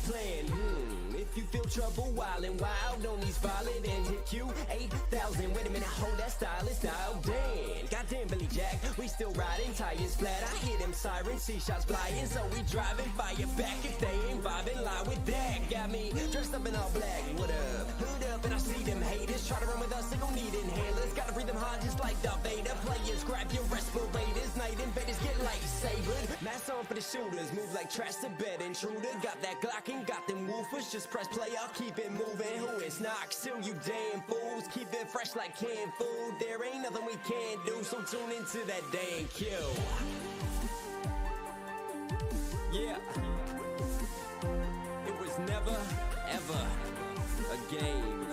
plan. If you feel trouble wildin' wild on these violent and DanQ8000. Wait a minute, hold that style is dialed in. Goddamn Billy Jack, we still riding tires flat. I hear them sirens, see shots flying, so we driving fire back. If they ain't vibing, lie with that. Got me dressed up in all black. What up? Hood up, and I see them haters try to run with us. They gon' need inhalers. Gotta breathe them hard just like Darth Vader. Players, grab your respirators. Night invaders get lightsabered. Mask on for the shooters, move like trash to bed intruder. Got that Glock and got them woofers. Just press play, I'll keep it moving. Who is not? Still you damn fools. Keep it fresh like canned food. There ain't nothing we can't do, so tune into that DanQ. Yeah. It was never, ever a game.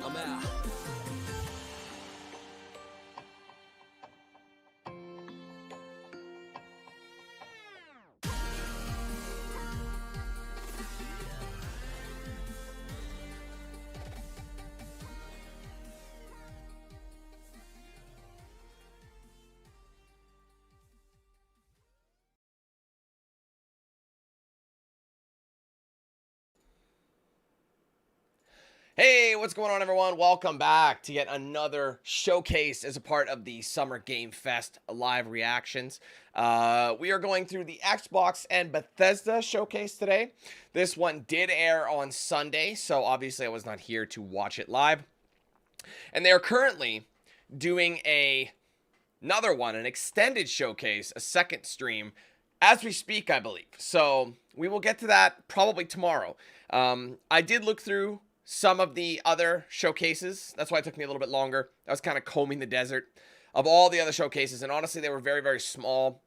I'm out. Hey, what's going on, everyone? Welcome back to yet another showcase as a part of the Summer Game Fest live reactions. We are going through the Xbox and Bethesda showcase today. This one did air on Sunday, so obviously I was not here to watch it live. And they are currently doing another one, an extended showcase, a second stream, as we speak, I believe. So we will get to that probably tomorrow. I did look through some of the other showcases. That's why it took me a little bit longer. I was kind of combing the desert of all the other showcases, and honestly, they were very, very small.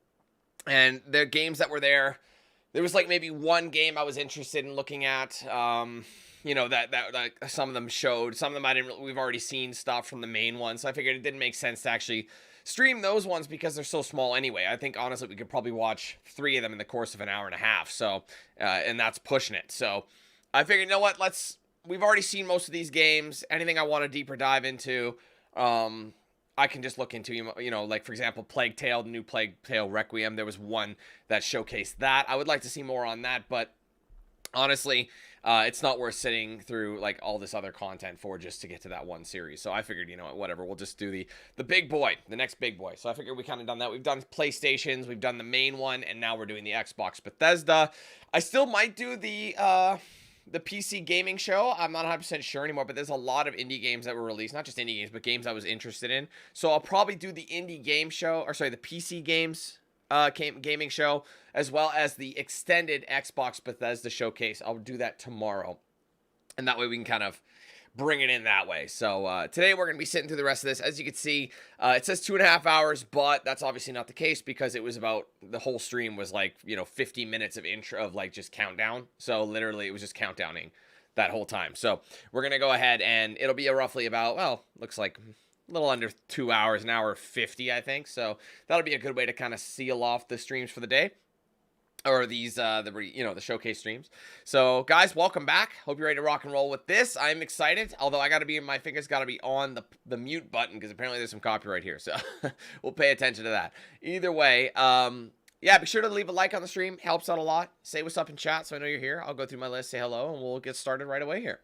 And the games that were there was like maybe one game I was interested in looking at. You know, that some of them showed. Some of them we've already seen stuff from the main one, so I figured it didn't make sense to actually stream those ones because they're so small anyway. I think, honestly, we could probably watch 3 of them in the course of an hour and a half, so, and that's pushing it. So I figured, you know what, we've already seen most of these games. Anything I want to deeper dive into, I can just look into, you know, like, for example, Plague Tale, the new Plague Tale Requiem. There was one that showcased that. I would like to see more on that, but honestly, it's not worth sitting through, like, all this other content for just to get to that one series. So I figured, you know, whatever, we'll just do the big boy, the next big boy. So I figured we kind of done that. We've done PlayStations, we've done the main one, and now we're doing the Xbox Bethesda. I still might do the PC gaming show. I'm not 100% sure anymore, but there's a lot of indie games that were released. Not just indie games, but games I was interested in. So I'll probably do the indie game show, or sorry, the PC games gaming show, as well as the extended Xbox Bethesda showcase. I'll do that tomorrow. And that way we can kind of bring it in that way. So today we're going to be sitting through the rest of this. As you can see, it says 2.5 hours, but that's obviously not the case because it was about, the whole stream was like, you know, 50 minutes of intro of like just countdown. So literally it was just countdowning that whole time. So we're going to go ahead and it'll be roughly about, well, looks like a little under 2 hours, an hour 50, I think. So that'll be a good way to kind of seal off the streams for the day. Or these, the showcase streams. So, guys, welcome back. Hope you're ready to rock and roll with this. I'm excited, although my fingers got to be on the mute button because apparently there's some copyright here. So, we'll pay attention to that. Either way, yeah, be sure to leave a like on the stream. Helps out a lot. Say what's up in chat so I know you're here. I'll go through my list, say hello, and we'll get started right away here.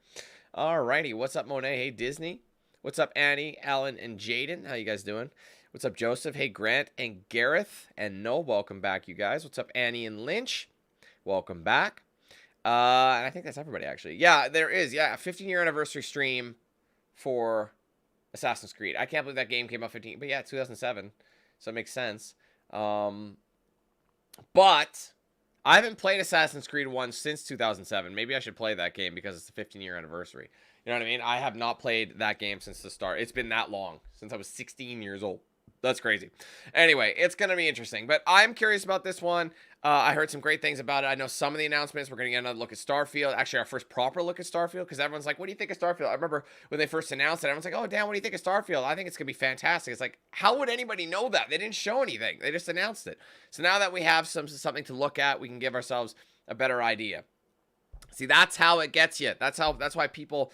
Alrighty, what's up, Monet? Hey, Disney. What's up, Annie, Alan, and Jaden? How you guys doing? What's up, Joseph? Hey, Grant and Gareth and No. Welcome back, you guys. What's up, Annie and Lynch? Welcome back. And I think that's everybody, actually. Yeah, there is. Yeah, a 15-year anniversary stream for Assassin's Creed. I can't believe that game came out 15. But yeah, 2007. So it makes sense. But I haven't played Assassin's Creed 1 since 2007. Maybe I should play that game because it's the 15-year anniversary. You know what I mean? I have not played that game since the start. It's been that long, since I was 16 years old. That's crazy. Anyway, it's going to be interesting. But I'm curious about this one. I heard some great things about it. I know some of the announcements. We're going to get another look at Starfield. Actually, our first proper look at Starfield. Because everyone's like, what do you think of Starfield? I remember when they first announced it, everyone's like, oh, Dan, what do you think of Starfield? I think it's going to be fantastic. It's like, how would anybody know that? They didn't show anything. They just announced it. So now that we have something to look at, we can give ourselves a better idea. See, that's how it gets you. That's why people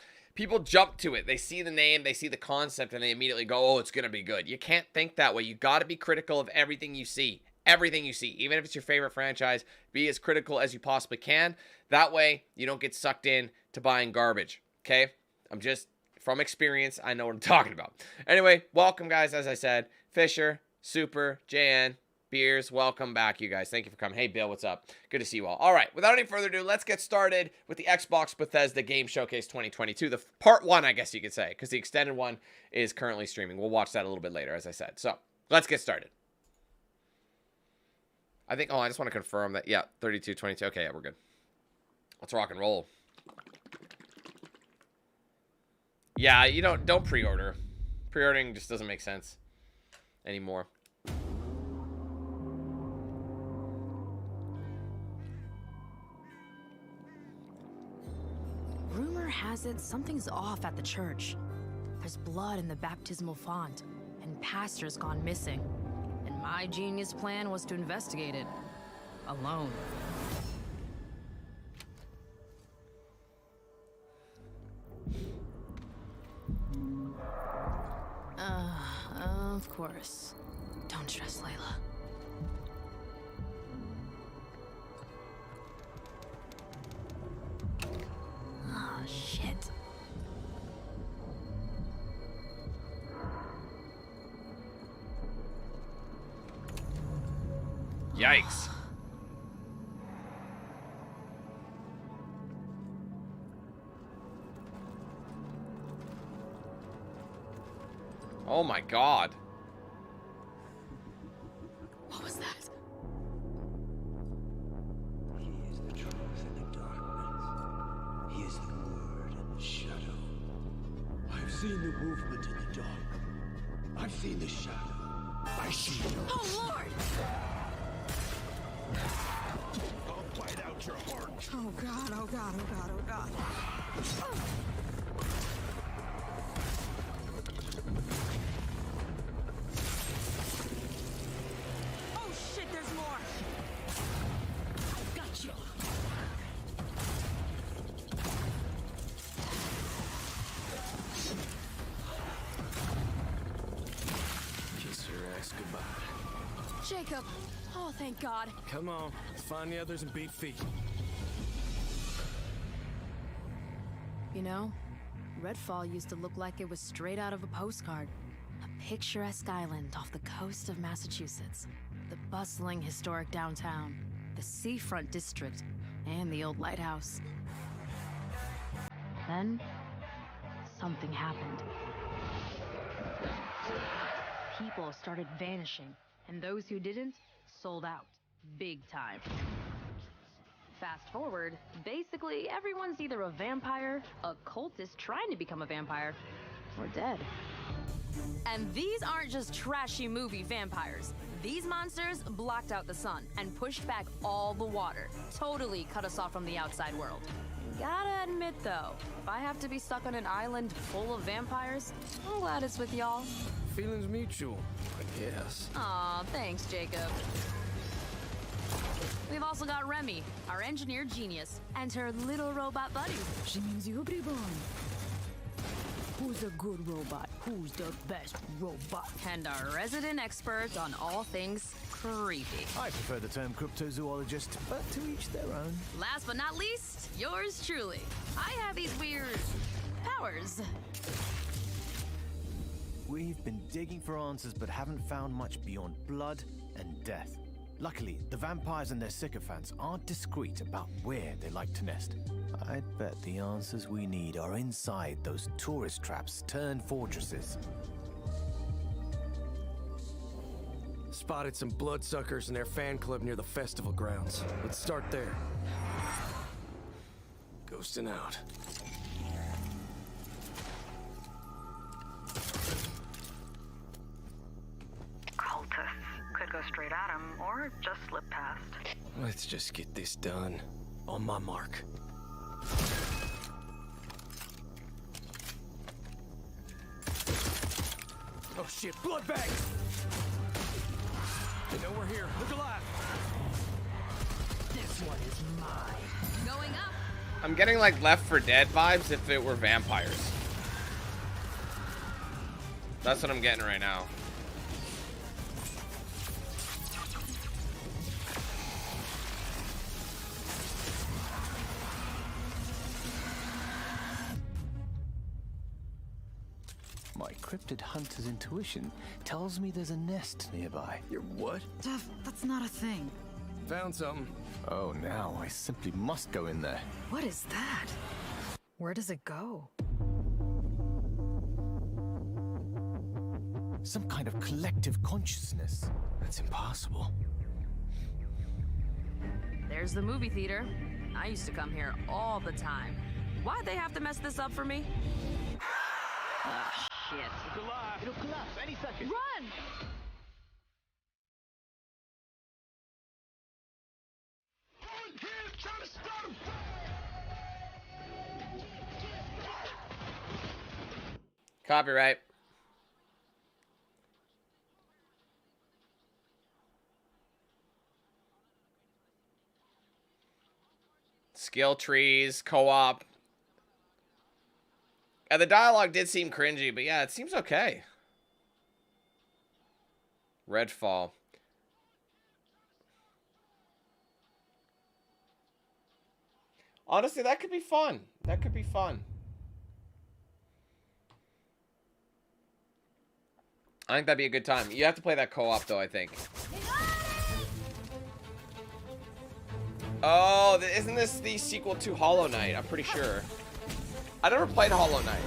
jump to it. They see the name, they see the concept, and they immediately go, oh, it's going to be good. You can't think that way. You got to be critical of everything you see. everything you see, even if it's your favorite franchise. Be as critical as you possibly can. That way, you don't get sucked in to buying garbage, okay? I'm just, from experience, I know what I'm talking about. Anyway, welcome, guys, as I said. Fisher, Super, JN, Beers, welcome back, you guys. Thank you for coming. Hey, Bill, what's up? Good to see you all. All right, without any further ado, let's get started with the Xbox Bethesda Game Showcase 2022, the part one, I guess you could say, because the extended one is currently streaming. We'll watch that a little bit later, as I said. So, let's get started. I think, I just want to confirm that, yeah, 32-22. Okay, yeah, we're good. Let's rock and roll. Yeah, you don't pre-order. Pre-ordering just doesn't make sense anymore. Rumor has it something's off at the church. There's blood in the baptismal font, and pastor's gone missing. And my genius plan was to investigate it. Alone. Of course. Don't stress, Layla. Oh, shit. Yikes. Oh my God. What was that? He is the truth in the darkness. He is the word in the shadow. I've seen the movement in the dark. I've seen the shadow. I see you. Oh, Lord! I'll bite out your heart. Oh, God, oh, God, oh, God, oh, God. Oh, shit, there's more! Gotcha! Kiss her ass goodbye. Jacob! Oh, thank God. Come on, let's find the others and beat feet. You know, Redfall used to look like it was straight out of a postcard. A picturesque island off the coast of Massachusetts. The bustling historic downtown, the seafront district, and the old lighthouse. Then, something happened. People started vanishing, and those who didn't sold out. Big time. Fast forward, basically everyone's either a vampire, a cultist trying to become a vampire, or dead. And these aren't just trashy movie vampires. These monsters blocked out the sun and pushed back all the water. Totally cut us off from the outside world. Gotta admit though, if I have to be stuck on an island full of vampires, I'm glad it's with y'all. Feelings mutual, I guess. Aw, thanks, Jacob. We've also got Remy, our engineer genius, and her little robot buddy. She means you, everyone. Who's a good robot? Who's the best robot? And our resident expert on all things creepy. I prefer the term cryptozoologist, but to each their own. Last but not least, yours truly. I have these weird powers. We've been digging for answers but haven't found much beyond blood and death. Luckily, the vampires and their sycophants aren't discreet about where they like to nest. I'd bet the answers we need are inside those tourist traps turned fortresses. Spotted some bloodsuckers in their fan club near the festival grounds. Let's start there. Ghosting out. Cultists could go straight at him or just slip past. Let's just get this done. On my mark. Oh shit, blood bag! They know we're here. Look alive! This one is mine. Going up. I'm getting like Left 4 Dead vibes if it were vampires. That's what I'm getting right now. encrypted hunter's intuition tells me there's a nest nearby. Your what? Jeff, that's not a thing. Found something. Oh, now I simply must go in there. What is that? Where does it go? Some kind of collective consciousness. That's impossible. There's the movie theater. I used to come here all the time. Why'd they have to mess this up for me? Ah, shit. It'll collapse any second. Run! Copyright. Skill trees, co-op. And the dialogue did seem cringy, but yeah, it seems okay. Redfall. Honestly, that could be fun. That could be fun. I think that'd be a good time. You have to play that co-op, though, I think. Oh, isn't this the sequel to Hollow Knight? I'm pretty sure. I never played Hollow Knight.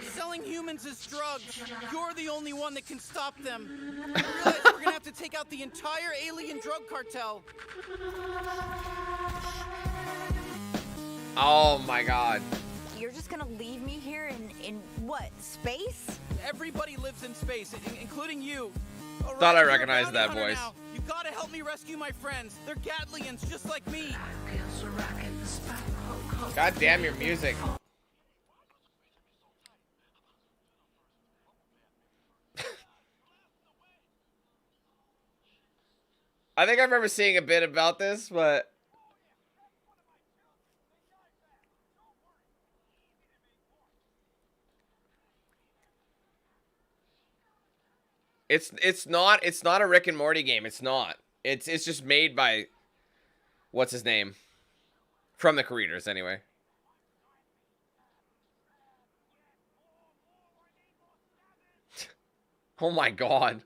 Selling humans as drugs. You're the only one that can stop them. I realize we're gonna have to take out the entire alien drug cartel. Oh my god. You're just gonna leave me here in what, space? Everybody lives in space, including you. All right, Thought I you're a recognized bounty that hunter voice. now. You gotta help me rescue my friends. They're Gatlians, just like me. God damn your music. I think I remember seeing a bit about this, but it's not a Rick and Morty game. It's not. It's just made by what's his name? From the creators anyway. Oh my god.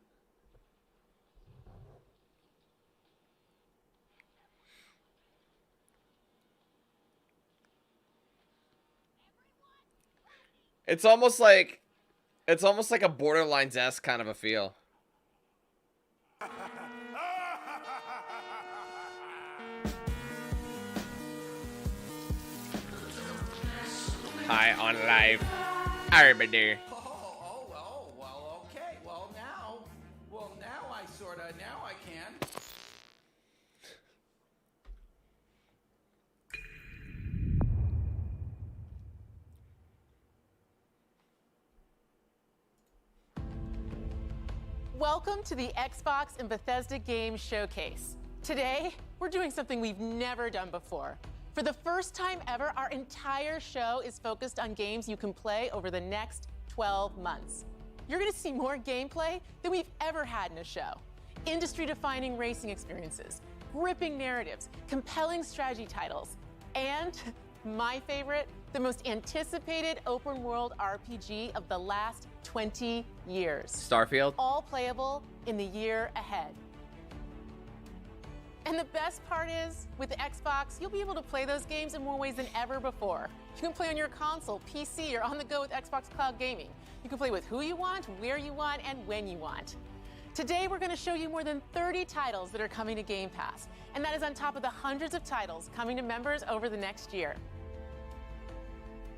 It's almost like a Borderlands-esque kind of a feel. Hi on live. Everybody. Well, okay. Well, now I can. Welcome to the Xbox and Bethesda Game Showcase. Today, we're doing something we've never done before. For the first time ever, our entire show is focused on games you can play over the next 12 months. You're gonna see more gameplay than we've ever had in a show. Industry-defining racing experiences, gripping narratives, compelling strategy titles, and my favorite, the most anticipated open world RPG of the last 20 years. Starfield. All playable in the year ahead. And the best part is, with the Xbox, you'll be able to play those games in more ways than ever before. You can play on your console, PC, or on the go with Xbox Cloud Gaming. You can play with who you want, where you want, and when you want. Today, we're going to show you more than 30 titles that are coming to Game Pass, and that is on top of the hundreds of titles coming to members over the next year.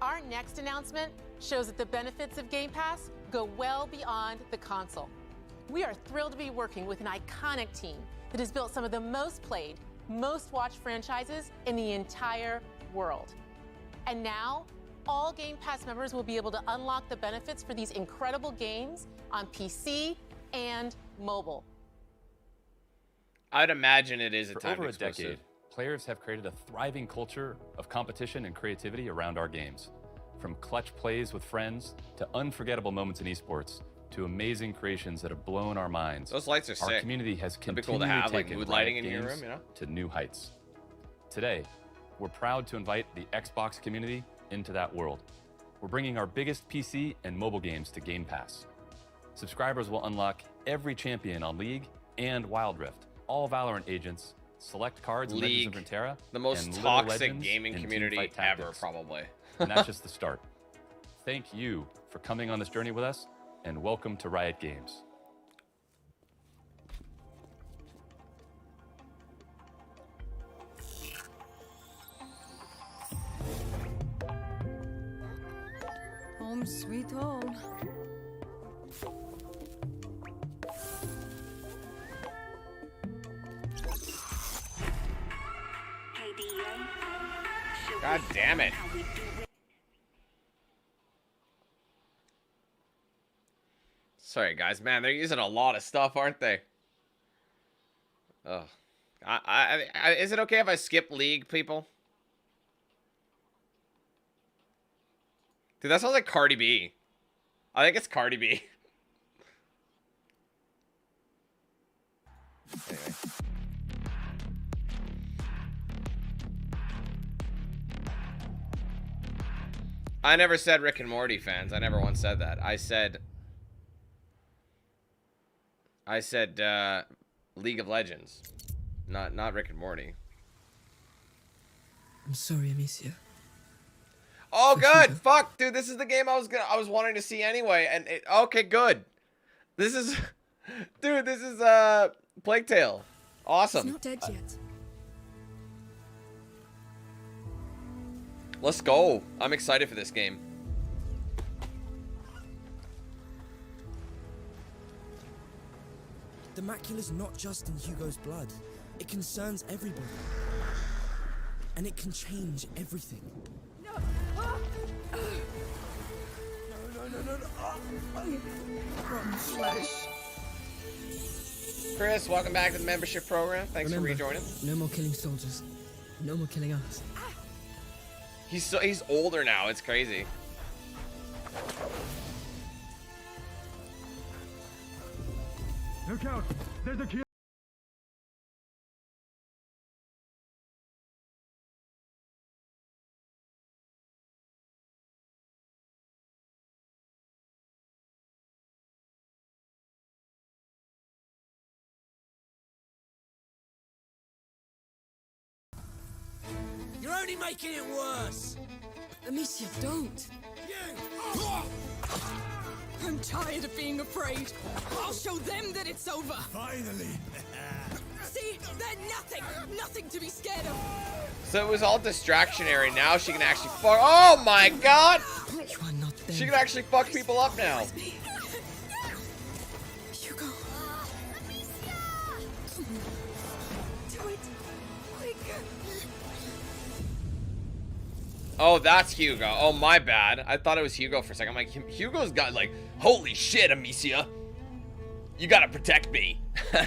Our next announcement shows that the benefits of Game Pass go well beyond the console. We are thrilled to be working with an iconic team that has built some of the most played, most watched franchises in the entire world. And now, all Game Pass members will be able to unlock the benefits for these incredible games on PC and mobile. I'd imagine it is a For time over exclusive. a decade, players have created a thriving culture of competition and creativity around our games. From clutch plays with friends to unforgettable moments in esports to amazing creations that have blown our minds. Those lights are Our sick. community has It'd be continually cool to have like taken mood Riot lighting in your games room, you know? to new heights. Today, we're proud to invite the Xbox community into that world. We're bringing our biggest PC and mobile games to Game Pass. Subscribers will unlock every champion on League and Wild Rift, all Valorant agents, select cards in Legends League, of Runeterra, the most and Little toxic Legends gaming in community Teamfight ever, Tactics. probably. And that's just the start. Thank you for coming on this journey with us, and welcome to Riot Games. Home sweet home. God damn it. Sorry, guys. Man, they're using a lot of stuff, aren't they? Ugh. Is it okay if I skip League, people? Dude, that sounds like Cardi B. I think it's Cardi B. Anyway. I never said Rick and Morty fans. I never once said that. I said League of Legends. Not Rick and Morty. I'm sorry, Amicia. Oh, good. Fuck, dude. This is the game I was wanting to see anyway. And okay, good. This is, dude. This is Plague Tale. Awesome. He's not dead yet. Let's go. I'm excited for this game. The macula's not just in Hugo's blood. It concerns everybody. And it can change everything. No! Rotten flesh. Chris, welcome back to the membership program. Thanks for rejoining. No more killing soldiers. No more killing us. He's older now. It's crazy. Look out! There's a kill! You're only making it worse! Amicia, don't! I'm tired of being afraid. I'll show them that it's over. Finally! See? They're nothing to be scared of. So it was all distractionary. Now she can actually fuck. Oh my god! You are not them. She can actually fuck people up now. Hugo. Do it. Quick. Oh, that's Hugo. Oh, my bad. I thought it was Hugo for a second. I'm like, Hugo's got like, holy shit, Amicia. You gotta protect me.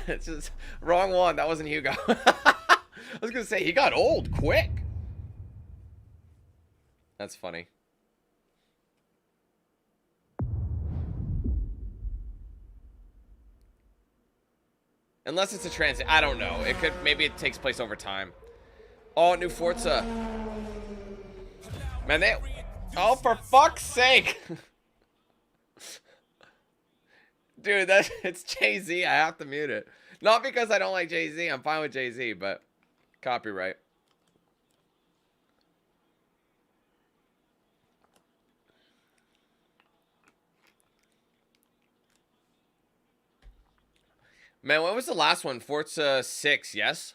It's just wrong one. That wasn't Hugo. I was gonna say, he got old quick. That's funny. Unless it's a transit. I don't know. It could, maybe it takes place over time. Oh, new Forza. Man, Oh, for fuck's sake. Dude, it's Jay-Z. I have to mute it. Not because I don't like Jay-Z. I'm fine with Jay-Z, but copyright. Man, when was the last one? Forza 6, yes?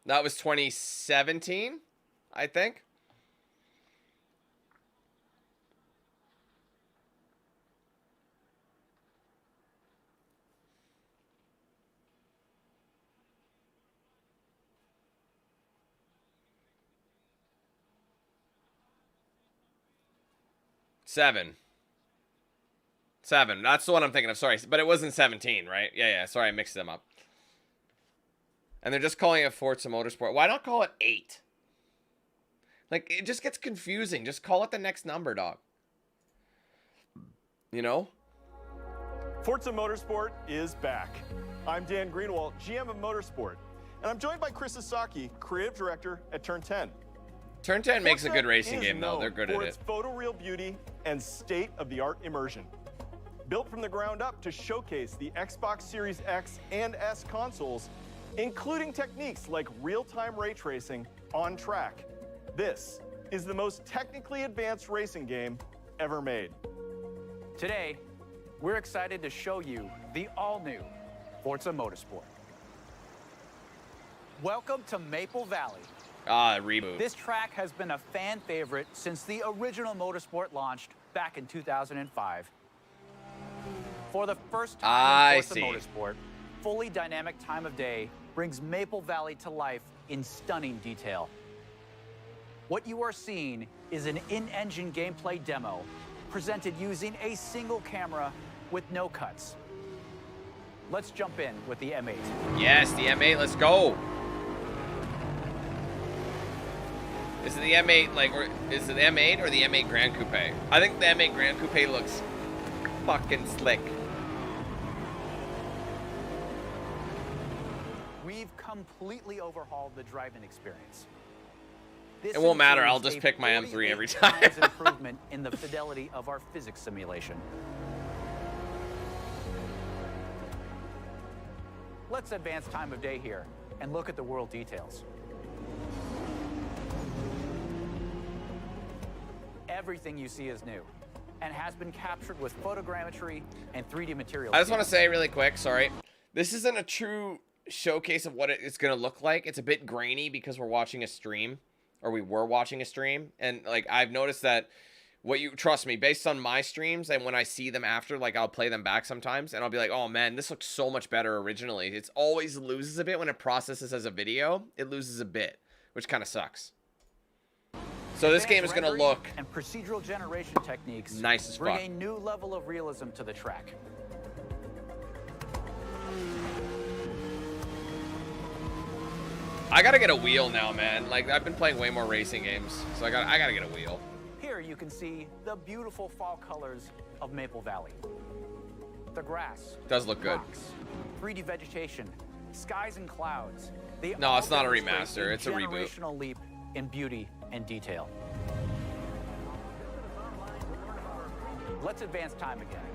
That was 2017, I think. Seven. That's the one I'm thinking of. Sorry, but it wasn't 17, right? Yeah. Sorry, I mixed them up. And they're just calling it Forza Motorsport. Why not call it 8? Like, it just gets confusing. Just call it the next number, dog. You know? Forza Motorsport is back. I'm Dan Greenwald, GM of Motorsport, and I'm joined by Chris Sasaki, creative director at Turn 10. Turn 10 makes a good racing game, though. They're good at it. Its photoreal beauty and state-of-the-art immersion. Built from the ground up to showcase the Xbox Series X and S consoles, including techniques like real-time ray tracing on track. This is the most technically advanced racing game ever made. Today, we're excited to show you the all-new Forza Motorsport. Welcome to Maple Valley. Reboot. This track has been a fan favorite since the original Motorsport launched back in 2005. For the first time in Forza Motorsport, fully dynamic time of day brings Maple Valley to life in stunning detail. What you are seeing is an in-engine gameplay demo presented using a single camera with no cuts. Let's jump in with the M8. Yes, the M8, let's go. Is it the M8, like, or is it the M8 or the M8 Grand Coupe? I think the M8 Grand Coupe looks fucking slick. We've completely overhauled the driving experience. It won't matter, I'll just pick my M3 every time. Improvement in the fidelity of our physics simulation. Let's advance time of day here and look at the world details. Everything you see is new and has been captured with photogrammetry and 3D materials. I just want to say really quick, sorry. This isn't a true showcase of what it's going to look like. It's a bit grainy because we're watching a stream, or we were watching a stream. And like, I've noticed that trust me, based on my streams and when I see them after, like I'll play them back sometimes and I'll be like, oh man, this looks so much better originally. It's always loses a bit when it processes as a video. It loses a bit, which kind of sucks. So this game is going to look and procedural generation techniques nice as fuck. Bring a new level of realism to the track. I gotta get a wheel now, man. Like, I've been playing way more racing games, so I gotta get a wheel. Here you can see the beautiful fall colors of Maple Valley. The grass does look good. Rocks, 3D vegetation, skies and clouds. No, it's not a remaster. It's a reboot. Generational leap in beauty and detail. Let's advance time again.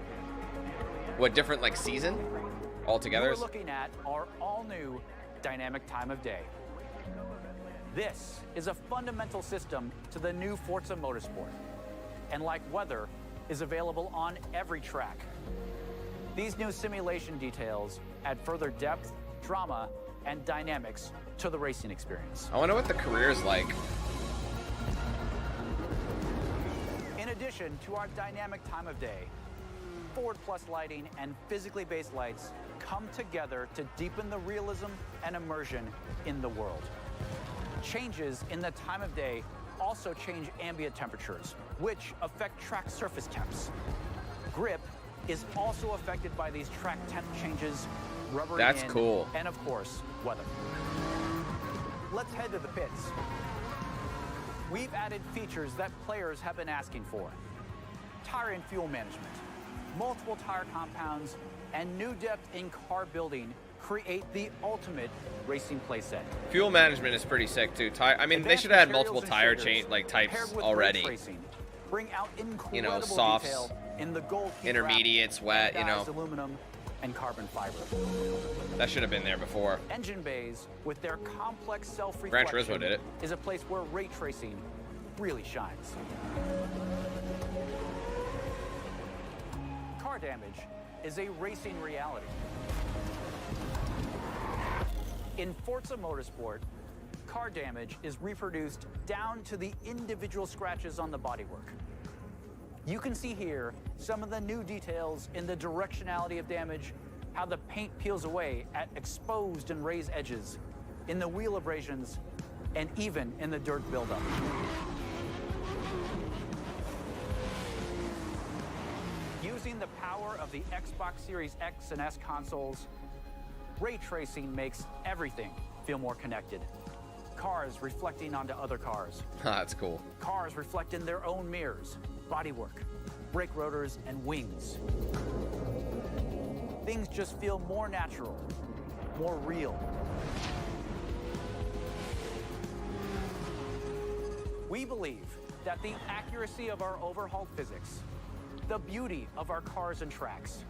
What, different like season altogether? We're looking at our all-new dynamic time of day. This is a fundamental system to the new Forza Motorsport, and like weather, is available on every track. These new simulation details add further depth, drama, and dynamics to the racing experience. I wonder what the career is like. In addition to our dynamic time of day, Forward Plus lighting and physically based lights come together to deepen the realism and immersion in the world. Changes in the time of day also change ambient temperatures, which affect track surface temps. Grip is also affected by these track temp changes, rubber That's cool. And of course, weather. Let's head to the pits. We've added features that players have been asking for. Tire and fuel management, multiple tire compounds, and new depth in car building create the ultimate racing playset. Fuel management is pretty sick too. I mean, they should have had multiple tire types already. Bring out you know, incredible softs, detail in the gold heat intermediates, wet, you know. aluminum and carbon fiber. That should have been there before. Engine bays with their complex Gran self-reflection Turismo did it. is a place where ray tracing really shines. Car damage is a racing reality. In Forza Motorsport, car damage is reproduced down to the individual scratches on the bodywork. You can see here some of the new details in the directionality of damage, how the paint peels away at exposed and raised edges, in the wheel abrasions, and even in the dirt buildup. Using the power of the Xbox Series X and S consoles, ray tracing makes everything feel more connected. Cars reflecting onto other cars. That's cool. Cars reflect in their own mirrors, bodywork, brake rotors, and wings. Things just feel more natural, more real. We believe that the accuracy of our overhauled physics, the beauty of our cars and tracks,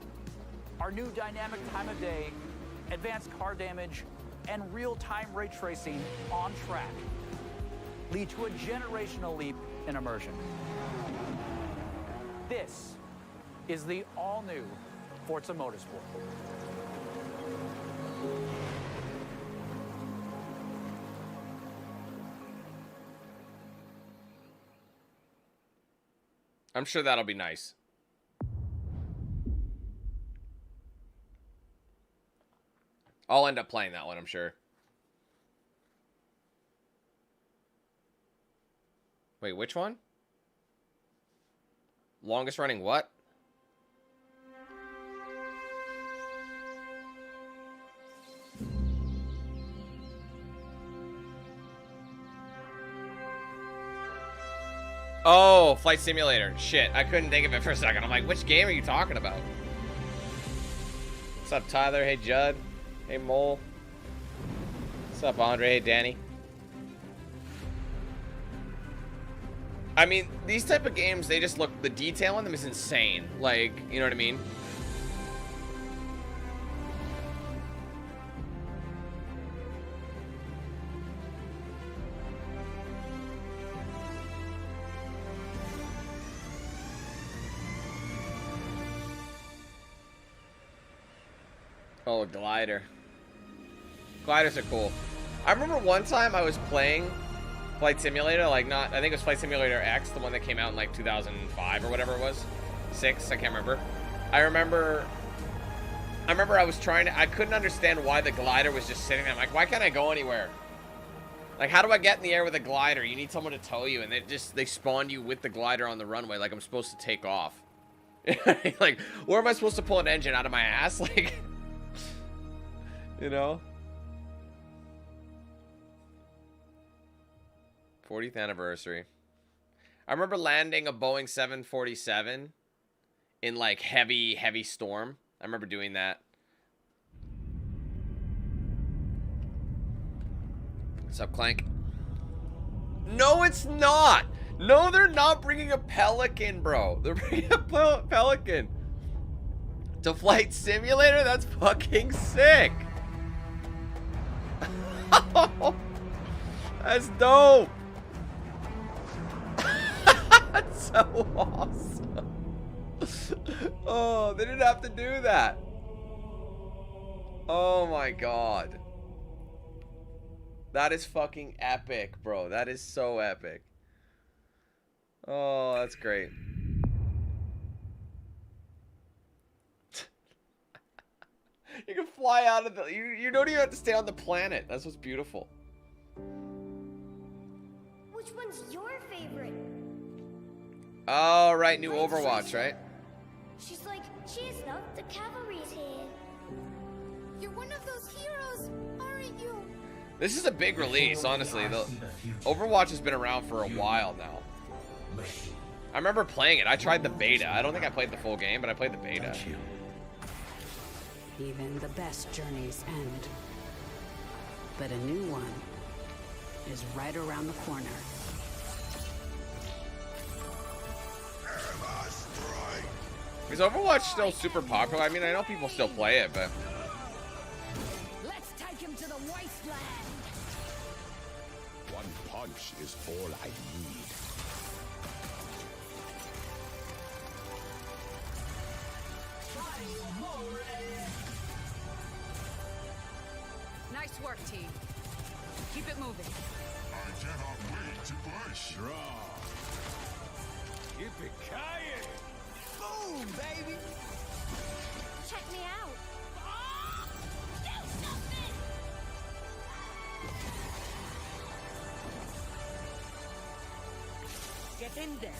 our new dynamic time of day, advanced car damage, and real-time ray tracing on track lead to a generational leap in immersion. This is the all-new Forza Motorsport. I'm sure that'll be nice. I'll end up playing that one, I'm sure. Wait, which one? Longest running what? Oh, Flight Simulator. Shit, I couldn't think of it for a second. I'm like, which game are you talking about? What's up, Tyler? Hey, Judd. Hey, Mole. What's up, Andre? Hey, Danny. I mean, these type of games, they just look, the detail on them is insane. Like, you know what I mean? Oh, a glider. Gliders are cool. I remember one time I was playing Flight Simulator, like not, I think it was Flight Simulator X, the one that came out in like 2005 or whatever it was. 6, I can't remember. I remember I was trying to, I couldn't understand why the glider was just sitting there. I'm like, why can't I go anywhere? Like, how do I get in the air with a glider? You need someone to tow you, and they spawn you with the glider on the runway like I'm supposed to take off. Like, where am I supposed to pull an engine out of my ass? Like, you know? 40th anniversary. I remember landing a Boeing 747 in like heavy storm. I remember doing that. What's up, Clank? No, it's not. No, they're not bringing a Pelican, bro. They're bringing a Pelican to Flight Simulator. That's fucking sick. That's dope. That's so awesome. Oh, they didn't have to do that. Oh my god. That is fucking epic, bro. That is so epic. Oh, that's great. You can fly out of the... You don't even have to stay on the planet. That's what's beautiful. Which one's your favorite? Oh, right. New Overwatch, right? She's like, cheers, no, the cavalry's here. You're one of those heroes, aren't you? This is a big release, honestly. The Overwatch has been around for a while now. I remember playing it. I tried the beta. I don't think I played the full game, but I played the beta. Even the best journeys end. But a new one is right around the corner. Is Overwatch still super popular? I mean, I know people still play it, but... Let's take him to the wasteland. One punch is all I need. Nice work, team. Keep it moving. I cannot wait to push. Draw. Yippee-ki-yay! Boom, baby! Check me out. Get in there.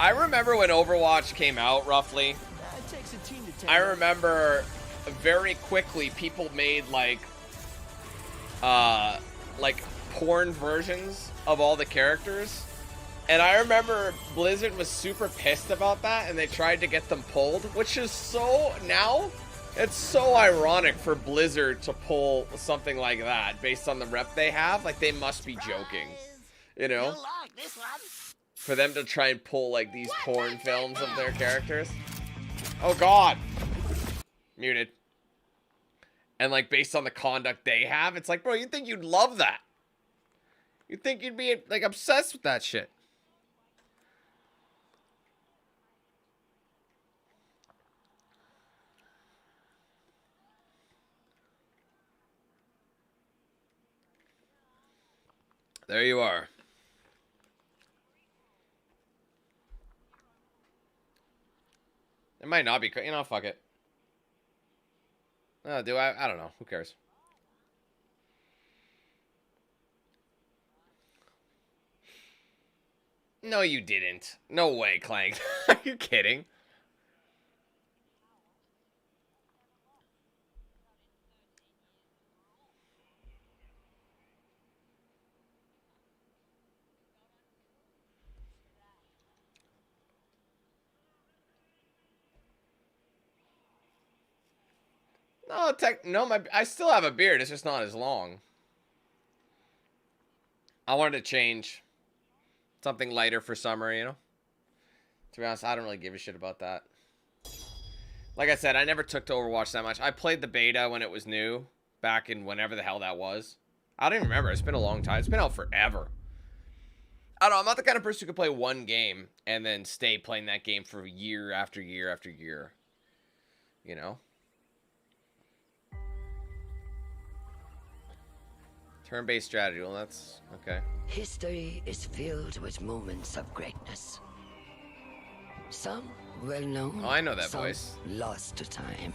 I remember when Overwatch came out, roughly. It takes a team to take I remember very quickly people made like porn versions of all the characters. And I remember Blizzard was super pissed about that, and they tried to get them pulled, which is so, now, it's so ironic for Blizzard to pull something like that based on the rep they have. Like, they must be joking, you know? like this one. For them to try and pull, like, these porn films of their characters. Oh, God. Muted. And, like, based on the conduct they have, it's like, bro, you'd think you'd love that. You'd think you'd be, like, obsessed with that shit. There you are. It might not be, you know, fuck it. Oh, do I? I don't know. Who cares? No, you didn't. No way, Clank. Are you kidding? No, I still have a beard. It's just not as long. I wanted to change something lighter for summer, you know? To be honest, I don't really give a shit about that. Like I said, I never took to Overwatch that much. I played the beta when it was new, back in whenever the hell that was. I don't even remember. It's been a long time. It's been out forever. I don't know. I'm not the kind of person who could play one game and then stay playing that game for year after year after year. You know? Turn-based strategy. Well, that's okay. History is filled with moments of greatness. Some well-known. Oh, I know that some voice. Lost to time.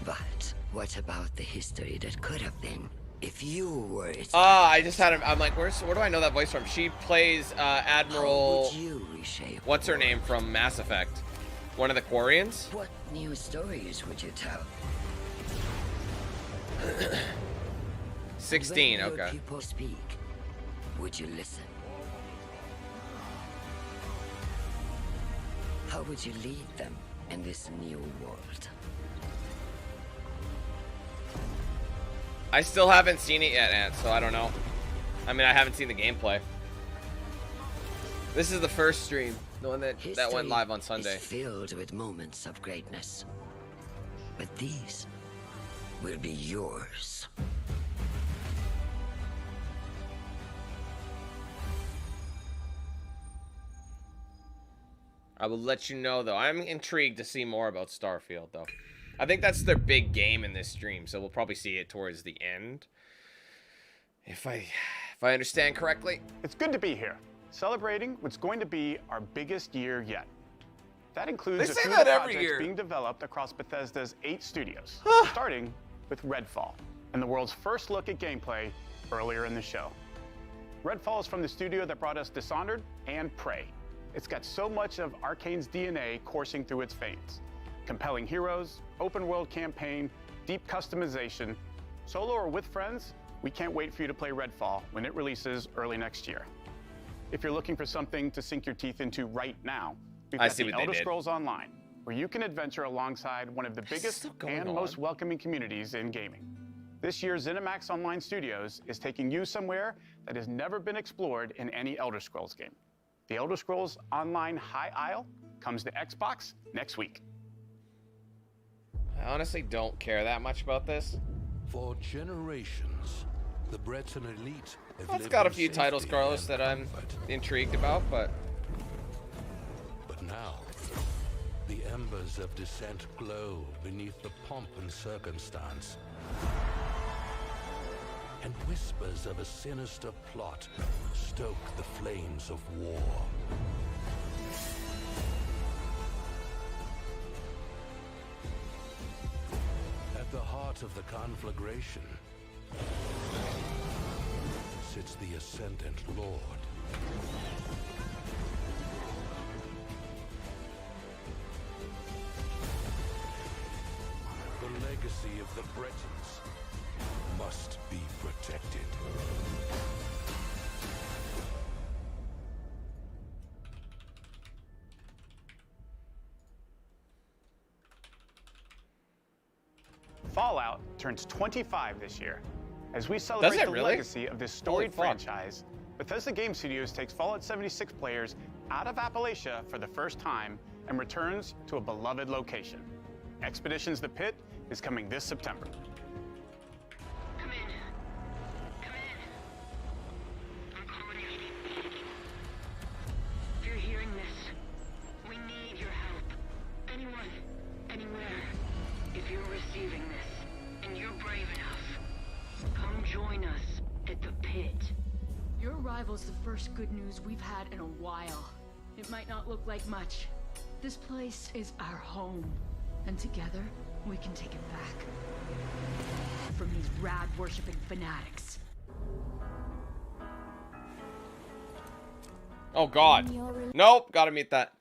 But what about the history that could have been? If you were it. I just had him. I'm like, where do I know that voice from? She plays Admiral. How would you reshape What's her name from Mass Effect? One of the Quarians? What new stories would you tell? 16, when your okay. people speak, would you listen? How would you lead them in this new world? I still haven't seen it yet, Ant, so I don't know. I mean, I haven't seen the gameplay. This is the first stream, the one that went live on Sunday. Is filled with moments of greatness, but these will be yours. I will let you know, though. I'm intrigued to see more about Starfield, though. I think that's their big game in this stream, so we'll probably see it towards the end. If I understand correctly. It's good to be here, celebrating what's going to be our biggest year yet. That includes a few of the projects being developed across Bethesda's 8 studios, starting with Redfall, and the world's first look at gameplay earlier in the show. Redfall is from the studio that brought us Dishonored and Prey. It's got so much of Arcane's DNA coursing through its veins. Compelling heroes, open world campaign, deep customization. Solo or with friends, we can't wait for you to play Redfall when it releases early next year. If you're looking for something to sink your teeth into right now, we've got the Elder Scrolls Online, where you can adventure alongside one of the biggest and most welcoming communities in gaming. This year, ZeniMax Online Studios is taking you somewhere that has never been explored in any Elder Scrolls game. The Elder Scrolls Online High Isle comes to Xbox next week. I honestly don't care that much about this. For generations, the Breton elite have It's lived got a in few titles, safety Carlos, and that I'm comfort. intrigued about, but Now, the embers of dissent glow beneath the pomp and circumstance. And whispers of a sinister plot stoke the flames of war. At the heart of the conflagration sits the Ascendant Lord. The legacy of the Bretons must be protected. Fallout turns 25 this year. As we celebrate the legacy of this storied franchise, Bethesda Game Studios takes Fallout 76 players out of Appalachia for the first time and returns to a beloved location. Expeditions The Pit is coming this September. Come in. Come in. I'm calling you. If you're hearing this, we need your help. Anyone, anywhere. If you're receiving this, and you're brave enough, come join us at the pit. Your arrival's the first good news we've had in a while. It might not look like much. This place is our home. And together, we can take it back. From these rad-worshipping fanatics. oh god. Nope, gotta mute that.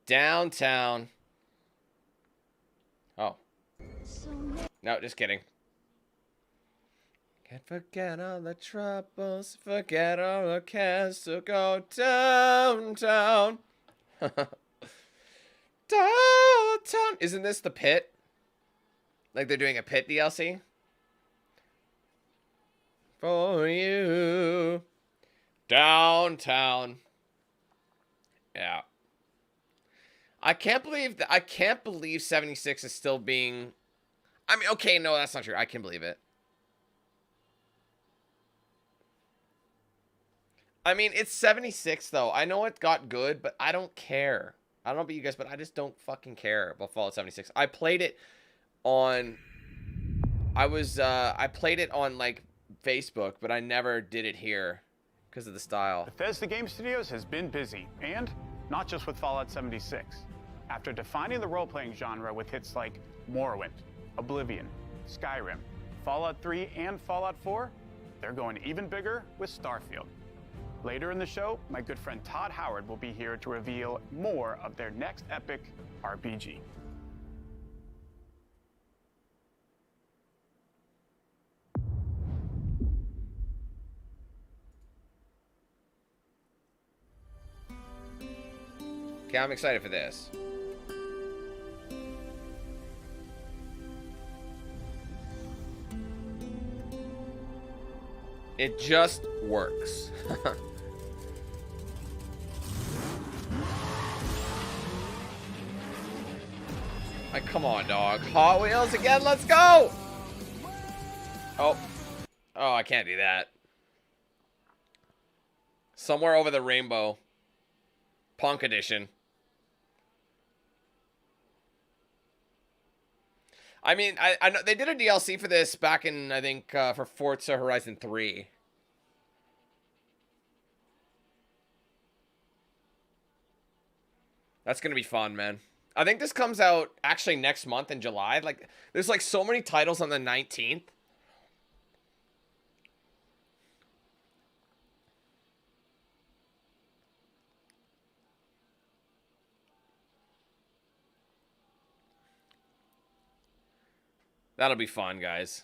Downtown. Oh. No, just kidding. Can't forget all the troubles, forget all the cares, to go downtown. Downtown. Isn't this the pit? Like they're doing a pit DLC? For you. Downtown. Yeah. I can't believe 76 is still being... I mean, okay, no, that's not true. I can believe it. I mean, it's 76, though. I know it got good, but I don't care. I don't know about you guys, but I just don't fucking care about Fallout 76. I played it on... I played it on, like, Facebook, but I never did it here because of the style. Bethesda Game Studios has been busy, and not just with Fallout 76. After defining the role-playing genre with hits like Morrowind, Oblivion, Skyrim, Fallout 3, and Fallout 4, they're going even bigger with Starfield. Later in the show, my good friend Todd Howard will be here to reveal more of their next epic RPG. Okay, I'm excited for this. It just works. Like, come on, dog. Hot Wheels again, let's go! Oh. Oh, I can't do that. Somewhere over the rainbow. Punk edition. I mean, I know they did a DLC for this back in, I think, for Forza Horizon 3. That's gonna be fun, man. I think this comes out actually next month in July. Like, there's like so many titles on the 19th. That'll be fun, guys.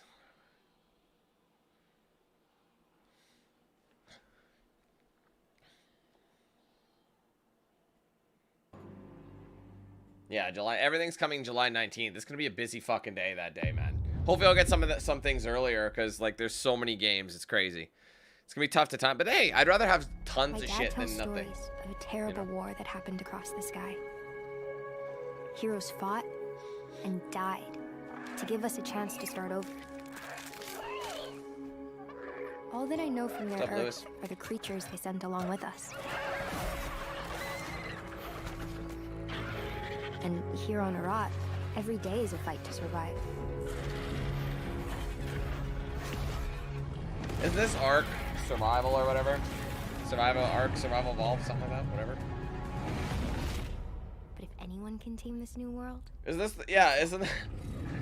Yeah, everything's coming July 19th. It's gonna be a busy fucking day that day, man. Hopefully I'll get some things earlier, because like there's so many games. It's crazy. It's gonna be tough to time. But hey, I'd rather have tons of shit than nothing. Stories of a terrible war that happened across the sky. Heroes fought and died to give us a chance to start over. All that I know from their Earth are the creatures they sent along with us. And here on Arat, every day is a fight to survive. Is this Ark Survival or whatever? Ark Survival Evolved, something like that, whatever. But if anyone can tame this new world, Is this isn't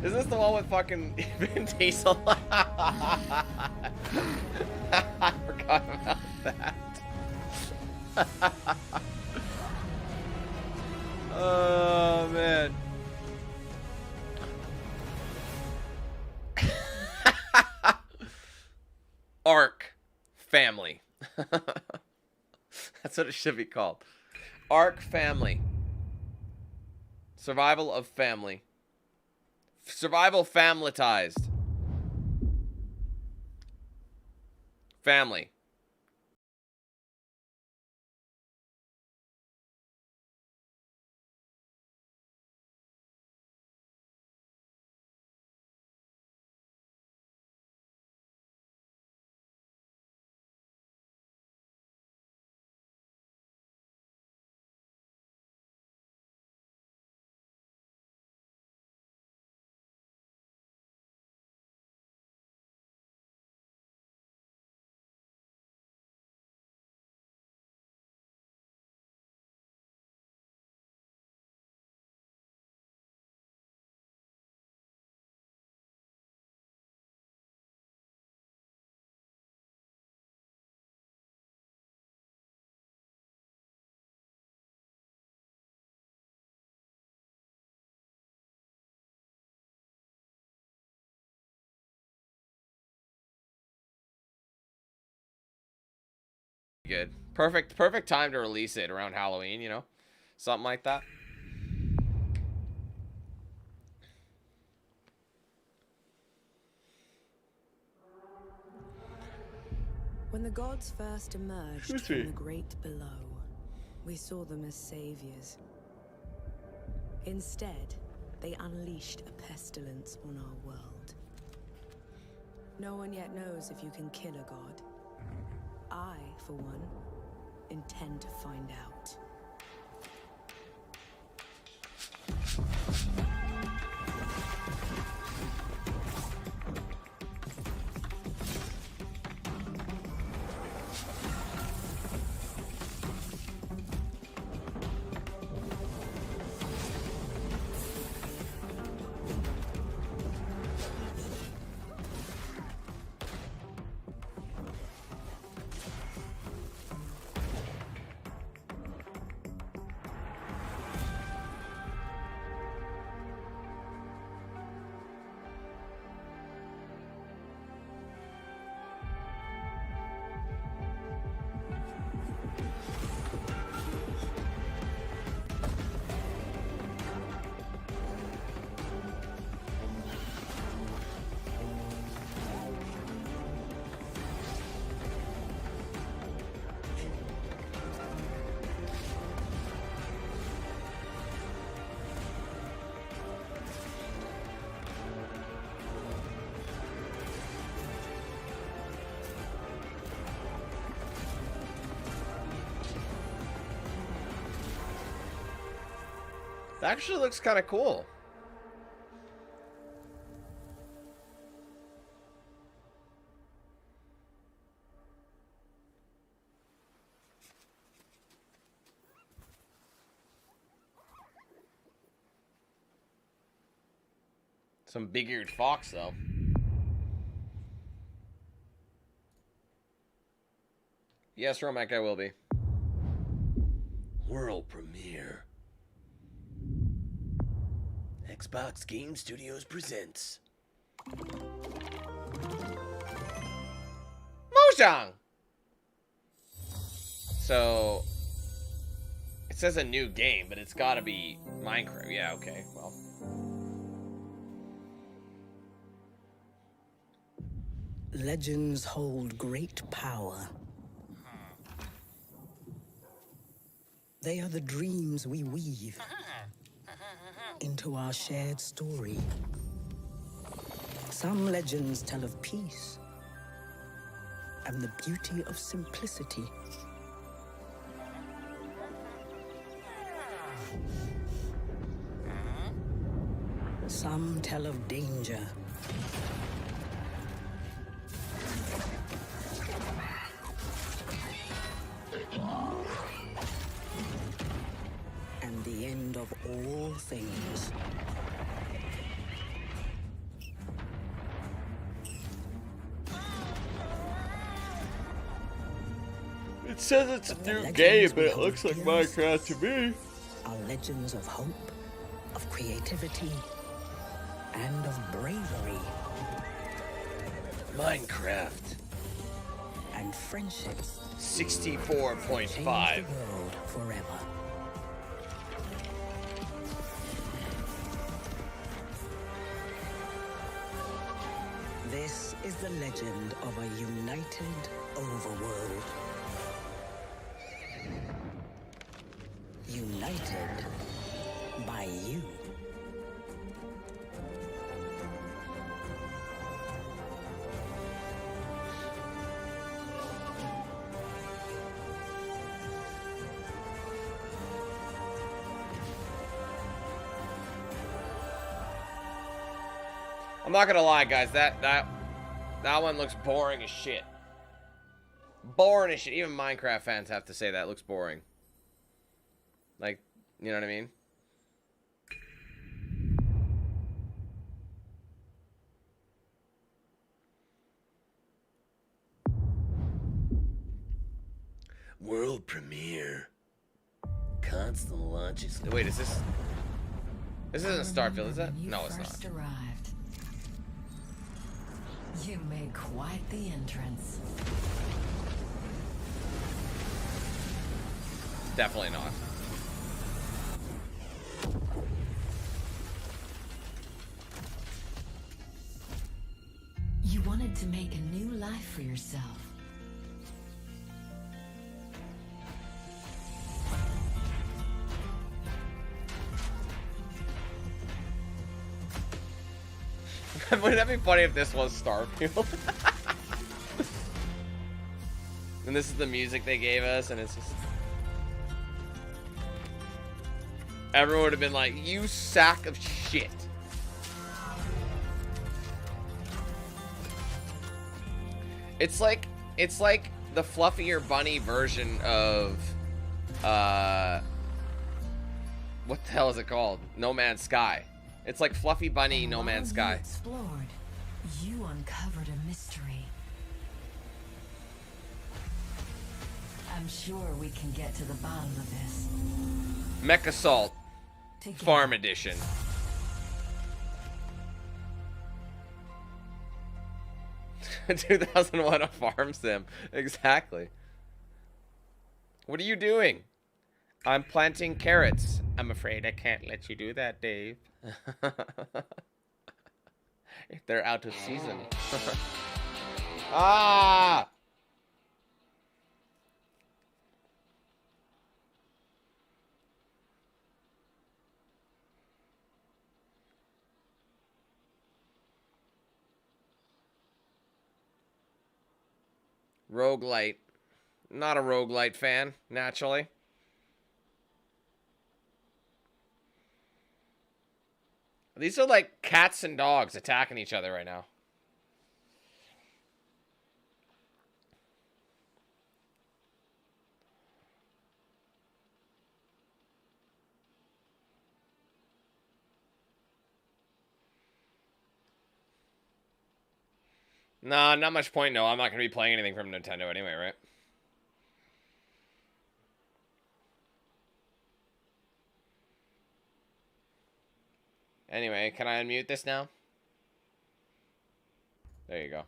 this the one with fucking Vin Diesel? I forgot about that. Oh man. Ark Family. That's what it should be called. Ark Family. Survival of Family. Survival Familitized. Family. Good. Perfect time to release it around Halloween, you know? Something like that. When the gods first emerged from the great below, we saw them as saviors. Instead, they unleashed a pestilence on our world. No one yet knows if you can kill a god. I, for one, intend to find out. That actually looks kind of cool. Some big-eared fox, though. Yes, Romac, I will be. World premiere. Xbox Game Studios presents Mojang! So, It says a new game, but it's gotta be Minecraft. Yeah, okay, well. Legends hold great power. They are the dreams we weave into our shared story. Some legends tell of peace and the beauty of simplicity. Some tell of danger and the end of all things. It says it's a new game, but it looks like Minecraft to me. Are legends of hope, of creativity, and of bravery. Minecraft. And friendships. 64.5. Change the world forever. This is the legend of a united overworld. United by you. I'm not gonna lie, guys. That one looks boring as shit. Boring as shit. Even Minecraft fans have to say that looks boring. Like, you know what I mean? World premiere. Constant launches. Wait, is this? This isn't Starfield, is it? No, it's not. Arrived. You made quite the entrance. Definitely not. You wanted to make a new life for yourself. Wouldn't that be funny if this was Starfield? And this is the music they gave us, and it's just... Everyone would have been like, you sack of shit. It's like the fluffier bunny version of what the hell is it called? No Man's Sky. It's like Fluffy Bunny, No Man's Sky. Explored. You uncovered a mystery. I'm sure we can get to the bottom of this. Mech Assault Farm Edition. ...2001 a farm sim. Exactly. What are you doing? I'm planting carrots. I'm afraid I can't let you do that, Dave. They're out of season. Ah! Roguelite. Not a roguelite fan, naturally. These are like cats and dogs attacking each other right now. Nah, not much point, no. I'm not going to be playing anything from Nintendo anyway, right? Anyway, can I unmute this now? There you go.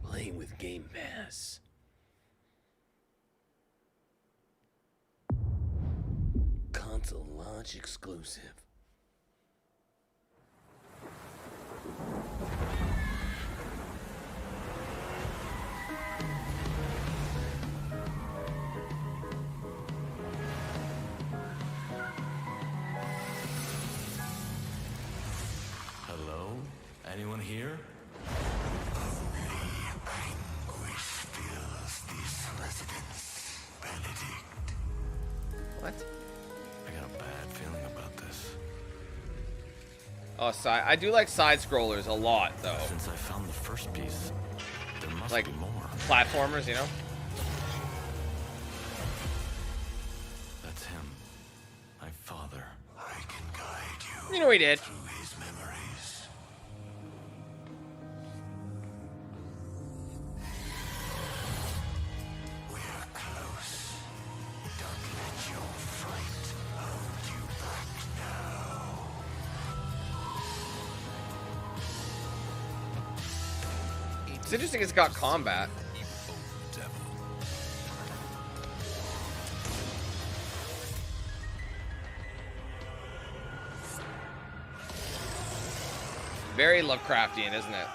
Playing with Game Pass. It's a launch exclusive. Hello? Anyone here? What? I got a bad feeling about this. Oh, I do like side scrollers a lot, though. Since I found the first piece, there must like be more. Platformers, you know? That's him. My father. I can guide you. You know he did. Through his memories. We're close. Don't let your fright hold you back now. It's interesting it's got combat. Very Lovecraftian, isn't it?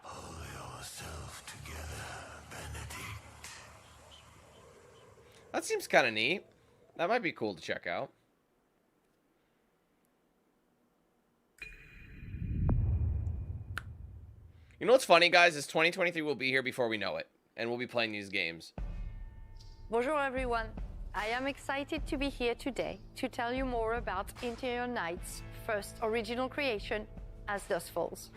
Pull yourself together, Benedict. That seems kind of neat. That might be cool to check out. You know what's funny, guys? Is 2023 will be here before we know it. And we'll be playing these games. Bonjour everyone. I am excited to be here today to tell you more about Interior Night's first original creation as Dusk Falls.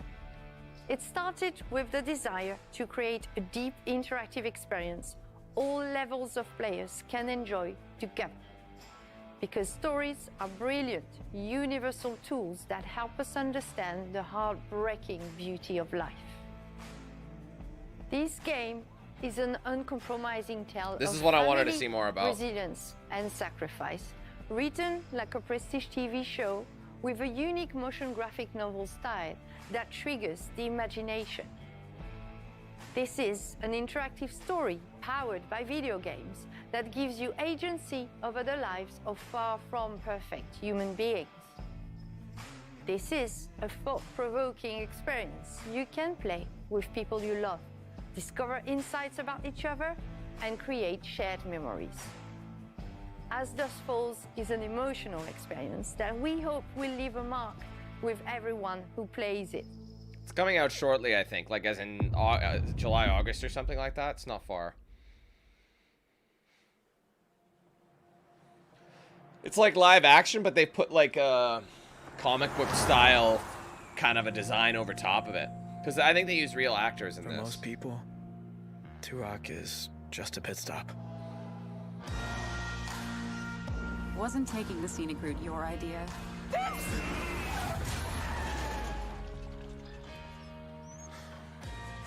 It started with the desire to create a deep interactive experience all levels of players can enjoy together. Because stories are brilliant, universal tools that help us understand the heartbreaking beauty of life. This game is an uncompromising tale This of is what I wanted to family, see more about. resilience and sacrifice, written like a prestige TV show with a unique motion graphic novel style that triggers the imagination. This is an interactive story powered by video games that gives you agency over the lives of far from perfect human beings. This is a thought-provoking experience you can play with people you love, discover insights about each other, and create shared memories. As Dusk Falls is an emotional experience that we hope will leave a mark with everyone who plays it. It's coming out shortly, I think. Like as in July, August or something like that. It's not far. It's like live action, but they put like a comic book style kind of a design over top of it. Because I think they use real actors in this. For most people, Turok is just a pit stop. Wasn't taking the scenic route your idea?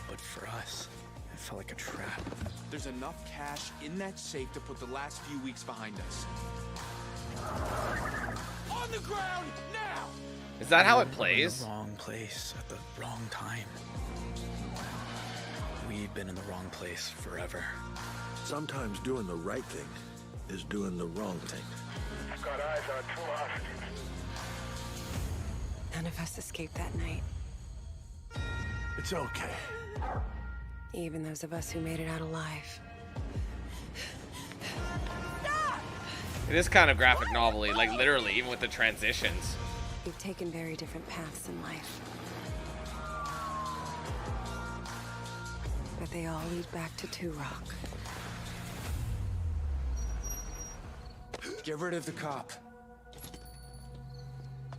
But for us, it felt like a trap. There's enough cash in that safe to put the last few weeks behind us. On the ground now! Is that how it We're plays? in the wrong place at the wrong time. We've been in the wrong place forever. Sometimes doing the right thing is doing the wrong thing. I've got eyes on two hostages. None of us escaped that night. It's okay. Even those of us who made it out alive. It is kind of graphic novel-y, like literally, even with the transitions. We've taken very different paths in life. But they all lead back to Turok. Get rid of the cop.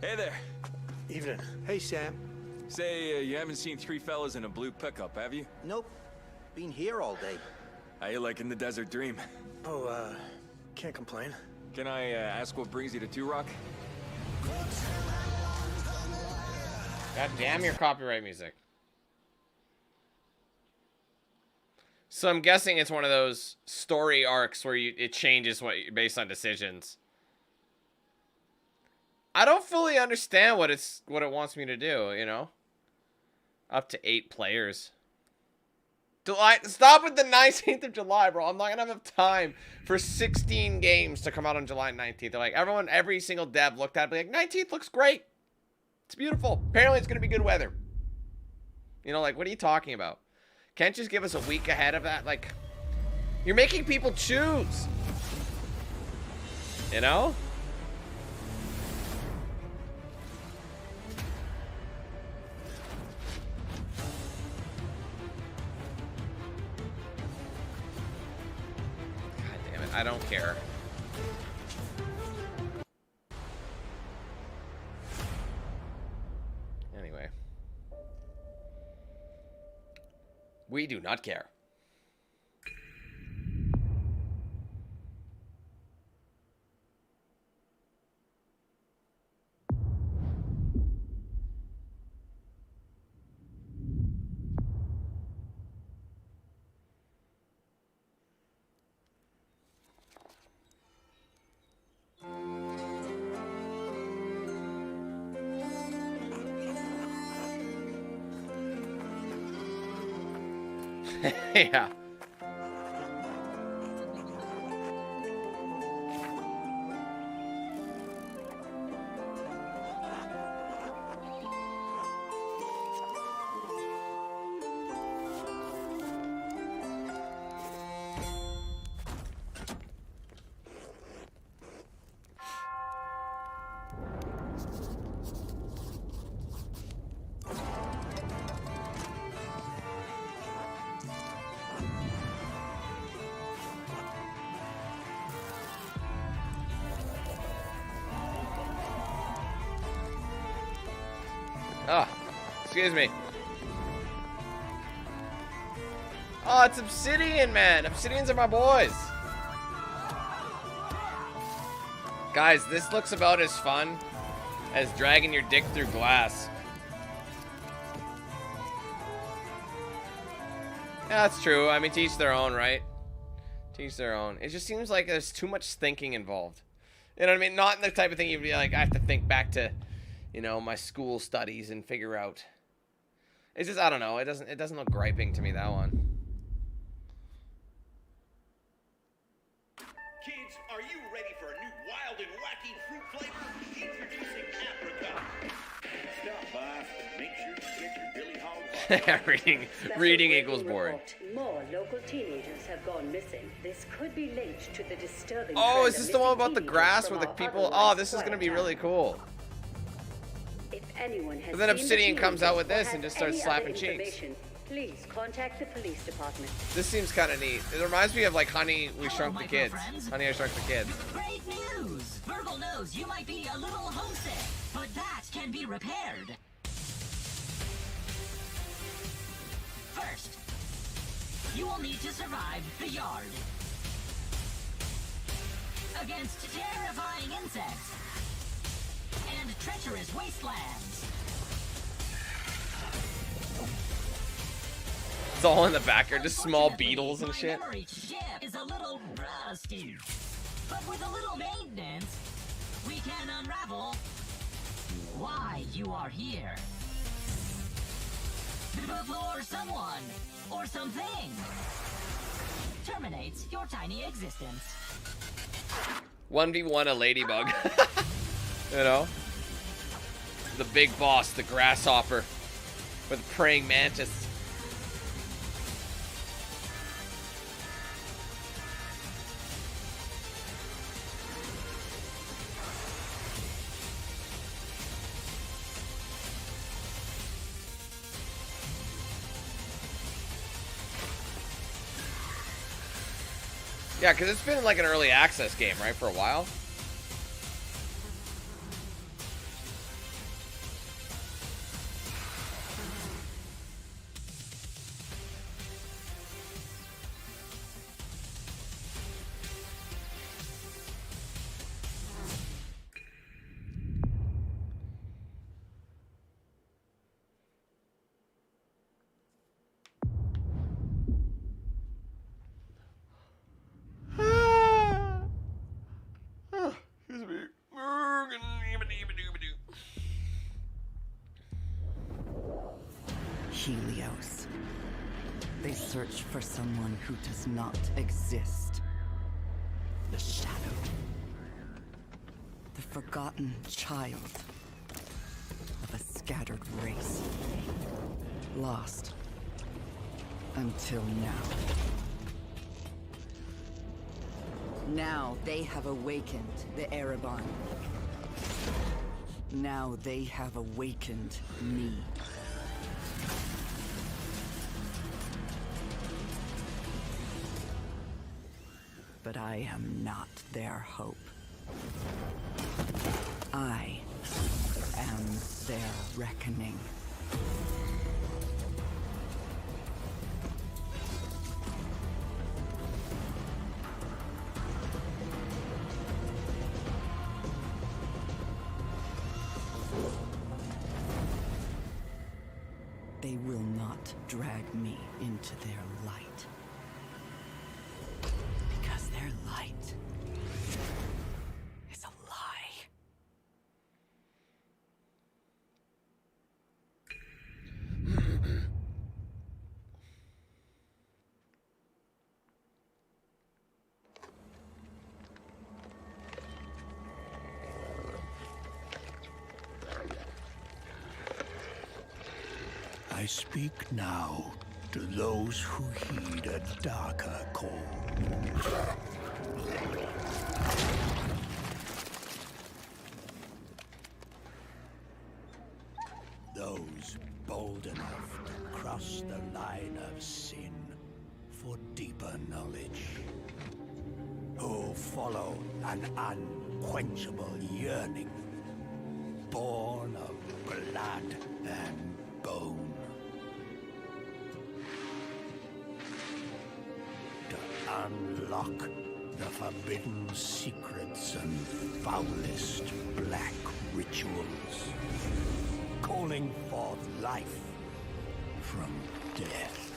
Hey there. Evening. Hey, Sam. Say, you haven't seen three fellas in a blue pickup, have you? Nope. Been here all day. How you liking the desert dream? Oh, can't complain. Can I ask what brings you to Turok? God damn your copyright music. So I'm guessing it's one of those story arcs where it changes based on decisions. I don't fully understand what it wants me to do, you know? Up to 8 players. July. Stop with the 19th of July, bro. I'm not gonna have enough time for 16 games to come out on July 19th. They're like, every single dev looked at it, be like, 19th looks great. It's beautiful. Apparently, it's gonna be good weather. You know, like, what are you talking about? Can't you just give us a week ahead of that? Like, you're making people choose. You know? God damn it, I don't care. Anyway. We do not care. Yeah. Oh, excuse me. Oh, it's Obsidian, man. Obsidians are my boys. Guys, this looks about as fun as dragging your dick through glass. Yeah, that's true. I mean, to each their own, right? To each their own. It just seems like there's too much thinking involved. You know what I mean? Not the type of thing you'd be like, I have to think back to, you know, my school studies and figure out. It's just, I don't know. It doesn't look griping to me, that one. Kids, are you ready for a new wild and wacky fruit flavor? Introducing apricot. Stop by. Make sure you get your Billy Hog. reading equals boring. More local teenagers have gone missing. This could be linked to the disturbing. Oh, is this the one about the grass where the people? Oh, this is gonna be really cool. If anyone has but then Obsidian comes out with this and just starts slapping cheeks. Please contact the police department. This seems kind of neat. It reminds me of like Honey, We Shrunk the Kids. Honey, I Shrunk the Kids. Great news! Virgil knows you might be a little homesick, but that can be repaired. First, you will need to survive the yard against terrifying insects and treacherous wastelands. It's all in the background, just small beetles and shit. My ship is a little rusty, but with a little maintenance, we can unravel why you are here. Before someone or something terminates your tiny existence. 1v1 a ladybug. You know? The big boss, the grasshopper, with a praying mantis. Yeah, because it's been like an early access game, right, for a while. Helios. They search for someone who does not exist. The Shadow. The forgotten child of a scattered race. Lost. Until now. Now they have awakened the Erebon. Now they have awakened me. But I am not their hope. I am their reckoning. They will not drag me into their light. Because their light is a lie. I speak now to those who heed a darker call. Those bold enough to cross the line of sin for deeper knowledge. Who follow an unquenchable yearning, born of blood and bone. Unlock the forbidden secrets and foulest black rituals, calling forth life from death.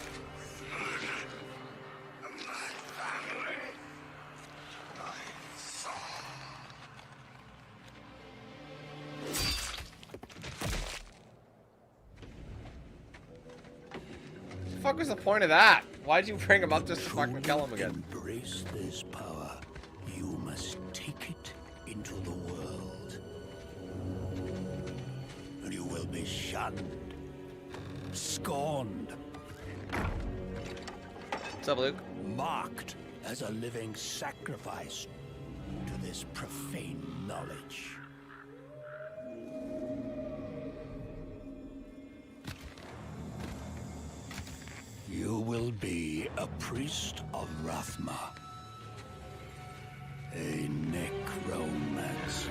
The fuck was the point of that? Why'd you bring him up just to fucking kill him again? Embrace this power. You must take it into the world. And you will be shunned, scorned. What's up, Luke? Marked as a living sacrifice to this profane knowledge. You will be a priest of Rathma, a necromancer.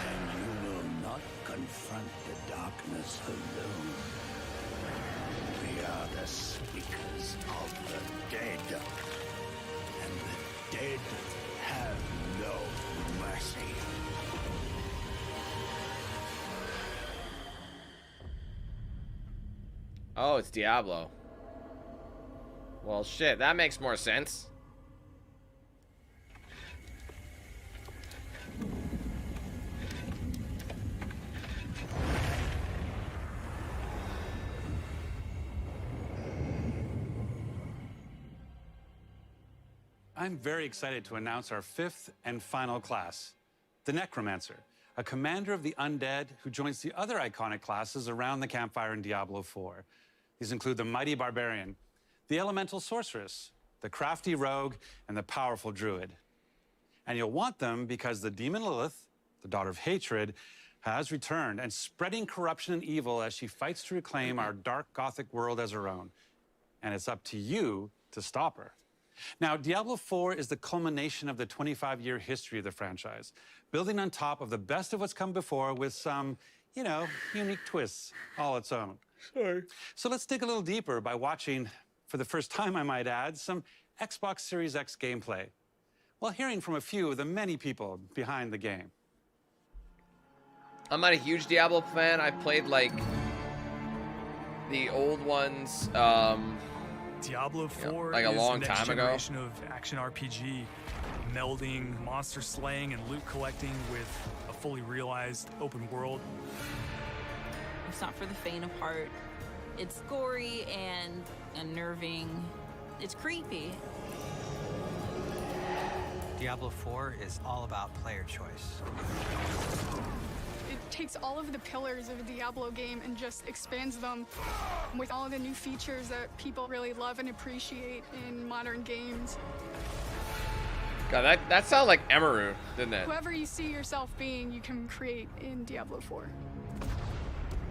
And you will not confront the darkness alone. We are the speakers of the dead, and the dead have no mercy. Oh, it's Diablo. Well, shit, that makes more sense. I'm very excited to announce our 5th and final class, the Necromancer, a commander of the undead who joins the other iconic classes around the campfire in Diablo IV. These include the mighty barbarian, the elemental sorceress, the crafty rogue, and the powerful druid. And you'll want them because the demon Lilith, the daughter of hatred, has returned and spreading corruption and evil as she fights to reclaim our dark gothic world as her own. And it's up to you to stop her. Now, Diablo IV is the culmination of the 25-year history of the franchise, building on top of the best of what's come before with some, you know, unique twists all its own. Sure. So let's dig a little deeper by watching, for the first time I might add, some Xbox Series X gameplay, while hearing from a few of the many people behind the game. I'm not a huge Diablo fan. I played, like, the old ones, Diablo 4 like a long is time next ago. generation of action RPG, melding monster slaying and loot collecting with a fully realized open world. It's not for the faint of heart. It's gory and unnerving. It's creepy. Diablo IV is all about player choice. It takes all of the pillars of a Diablo game and just expands them with all the new features that people really love and appreciate in modern games. God, that sounded like Emeru, didn't it? Whoever you see yourself being, you can create in Diablo IV.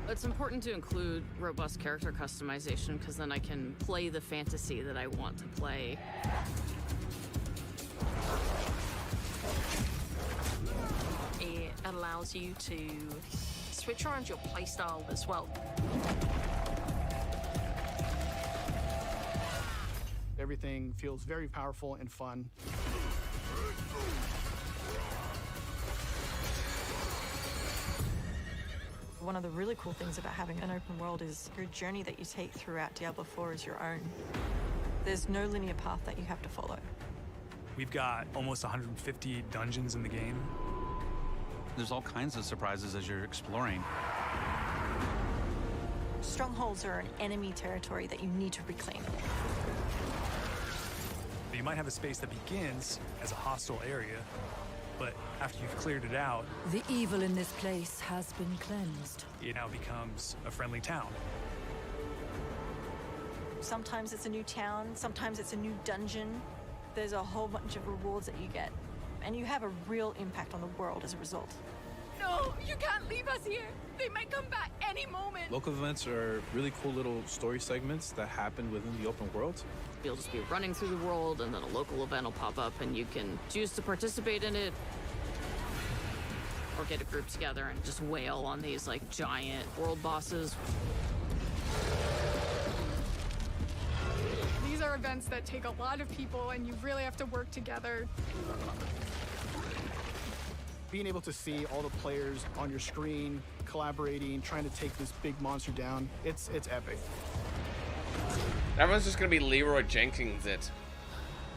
It's important to include robust character customization because then I can play the fantasy that I want to play. It allows you to switch around your playstyle as well. Everything feels very powerful and fun. One of the really cool things about having an open world is your journey that you take throughout Diablo IV is your own. There's no linear path that you have to follow. We've got almost 150 dungeons in the game. There's all kinds of surprises as you're exploring. Strongholds are an enemy territory that you need to reclaim. You might have a space that begins as a hostile area, but after you've cleared it out, the evil in this place has been cleansed. It now becomes a friendly town. Sometimes it's a new town, sometimes it's a new dungeon. There's a whole bunch of rewards that you get, and you have a real impact on the world as a result. No, you can't leave us here. They might come back any moment. Local events are really cool little story segments that happen within the open world. You'll just be running through the world and then a local event will pop up and you can choose to participate in it or get a group together and just wail on these like giant world bosses. These are events that take a lot of people and you really have to work together. Being able to see all the players on your screen, collaborating, trying to take this big monster down, it's epic. Everyone's just gonna be Leroy Jenkins it.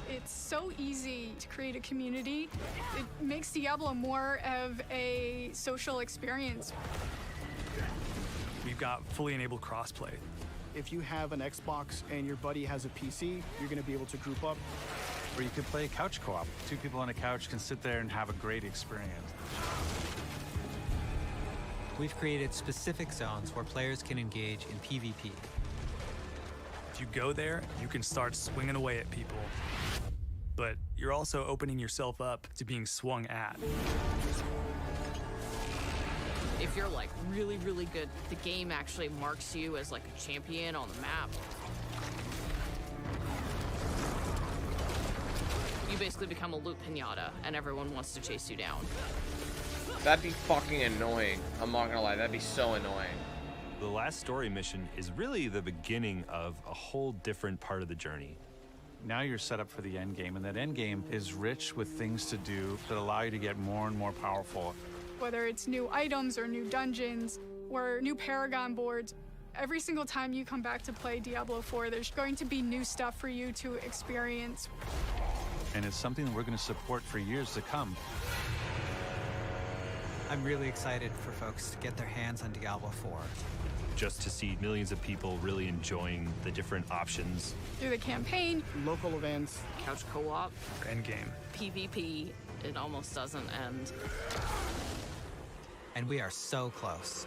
It's so easy to create a community. It makes Diablo more of a social experience. We've got fully enabled crossplay. If you have an Xbox and your buddy has a PC, you're gonna be able to group up. Or you could play couch co-op. Two people on a couch can sit there and have a great experience. We've created specific zones where players can engage in PvP. If you go there, you can start swinging away at people. But you're also opening yourself up to being swung at. If you're like really, really good, the game actually marks you as like a champion on the map. You basically become a loot pinata and everyone wants to chase you down. That'd be fucking annoying. I'm not gonna lie, that'd be so annoying. The last story mission is really the beginning of a whole different part of the journey. Now you're set up for the end game, and that end game is rich with things to do that allow you to get more and more powerful. Whether it's new items or new dungeons or new Paragon boards, every single time you come back to play Diablo IV, there's going to be new stuff for you to experience. And it's something that we're going to support for years to come. I'm really excited for folks to get their hands on Diablo IV. Just to see millions of people really enjoying the different options. Through the campaign, local events, couch co-op, endgame, PvP, it almost doesn't end. And we are so close.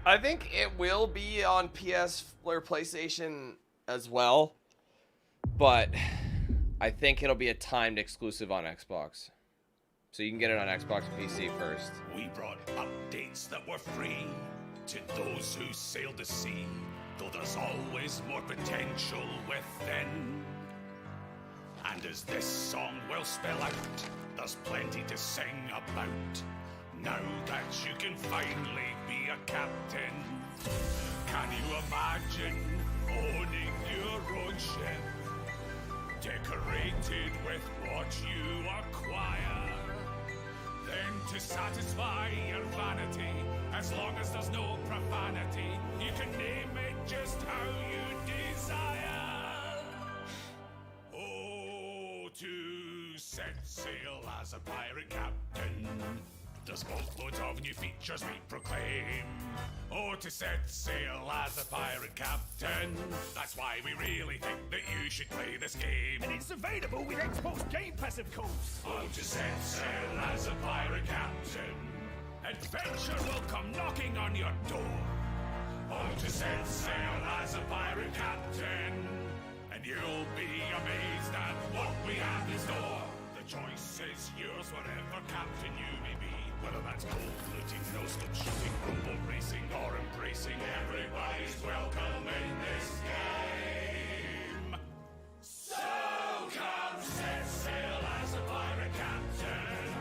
I think it will be on PS or PlayStation as well, but I think it'll be a timed exclusive on Xbox. So you can get it on Xbox and PC first. We brought updates that were free to those who sail the sea, though there's always more potential within. And as this song will spell out, there's plenty to sing about. Now that you can finally be a captain, can you imagine owning your own ship, decorated with what you acquire? Then to satisfy your vanity, as long as there's no profanity, you can name it just how you desire. Oh, to set sail as a pirate captain. There's boatloads of new features we proclaim. Oh, to set sail as a pirate captain. That's why we really think that you should play this game. And it's available with Xbox Game Pass, of course. Oh, to set sail as a pirate captain. Adventure will come knocking on your door. Oh, to set sail as a pirate captain. And you'll be amazed at what we have in store. The choice is yours, whatever captain you may be. Whether that's gold looting, no-scope shooting, rumble racing, or embracing, everybody's welcome in this game. So come set sail as a pirate captain.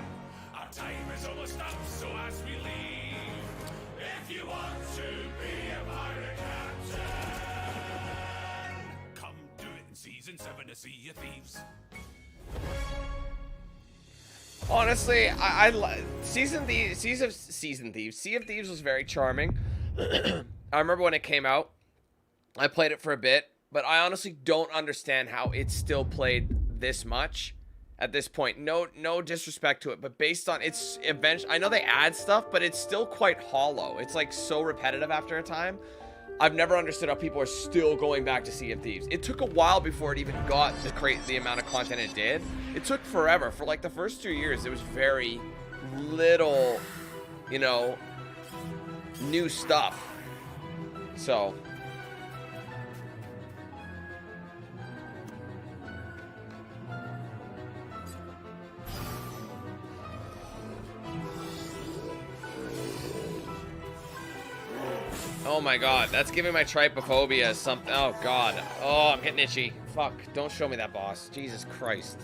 Our time is almost up, so as we leave, if you want to be a pirate captain, come do it in Season 7 to Sea of Thieves. Honestly, I Sea of Thieves was very charming. I remember when it came out. I played it for a bit, but I honestly don't understand how it's still played this much at this point. No disrespect to it, but based on its eventually, I know they add stuff, but it's still quite hollow. It's like so repetitive after a time. I've never understood how people are still going back to Sea of Thieves. It took a while before it even got the amount of content it did. It took forever. For like the first 2 years, there was very little, you know, new stuff. So. Oh my god, that's giving my trypophobia something. Oh god. Oh, I'm getting itchy. Fuck, don't show me that boss. Jesus Christ.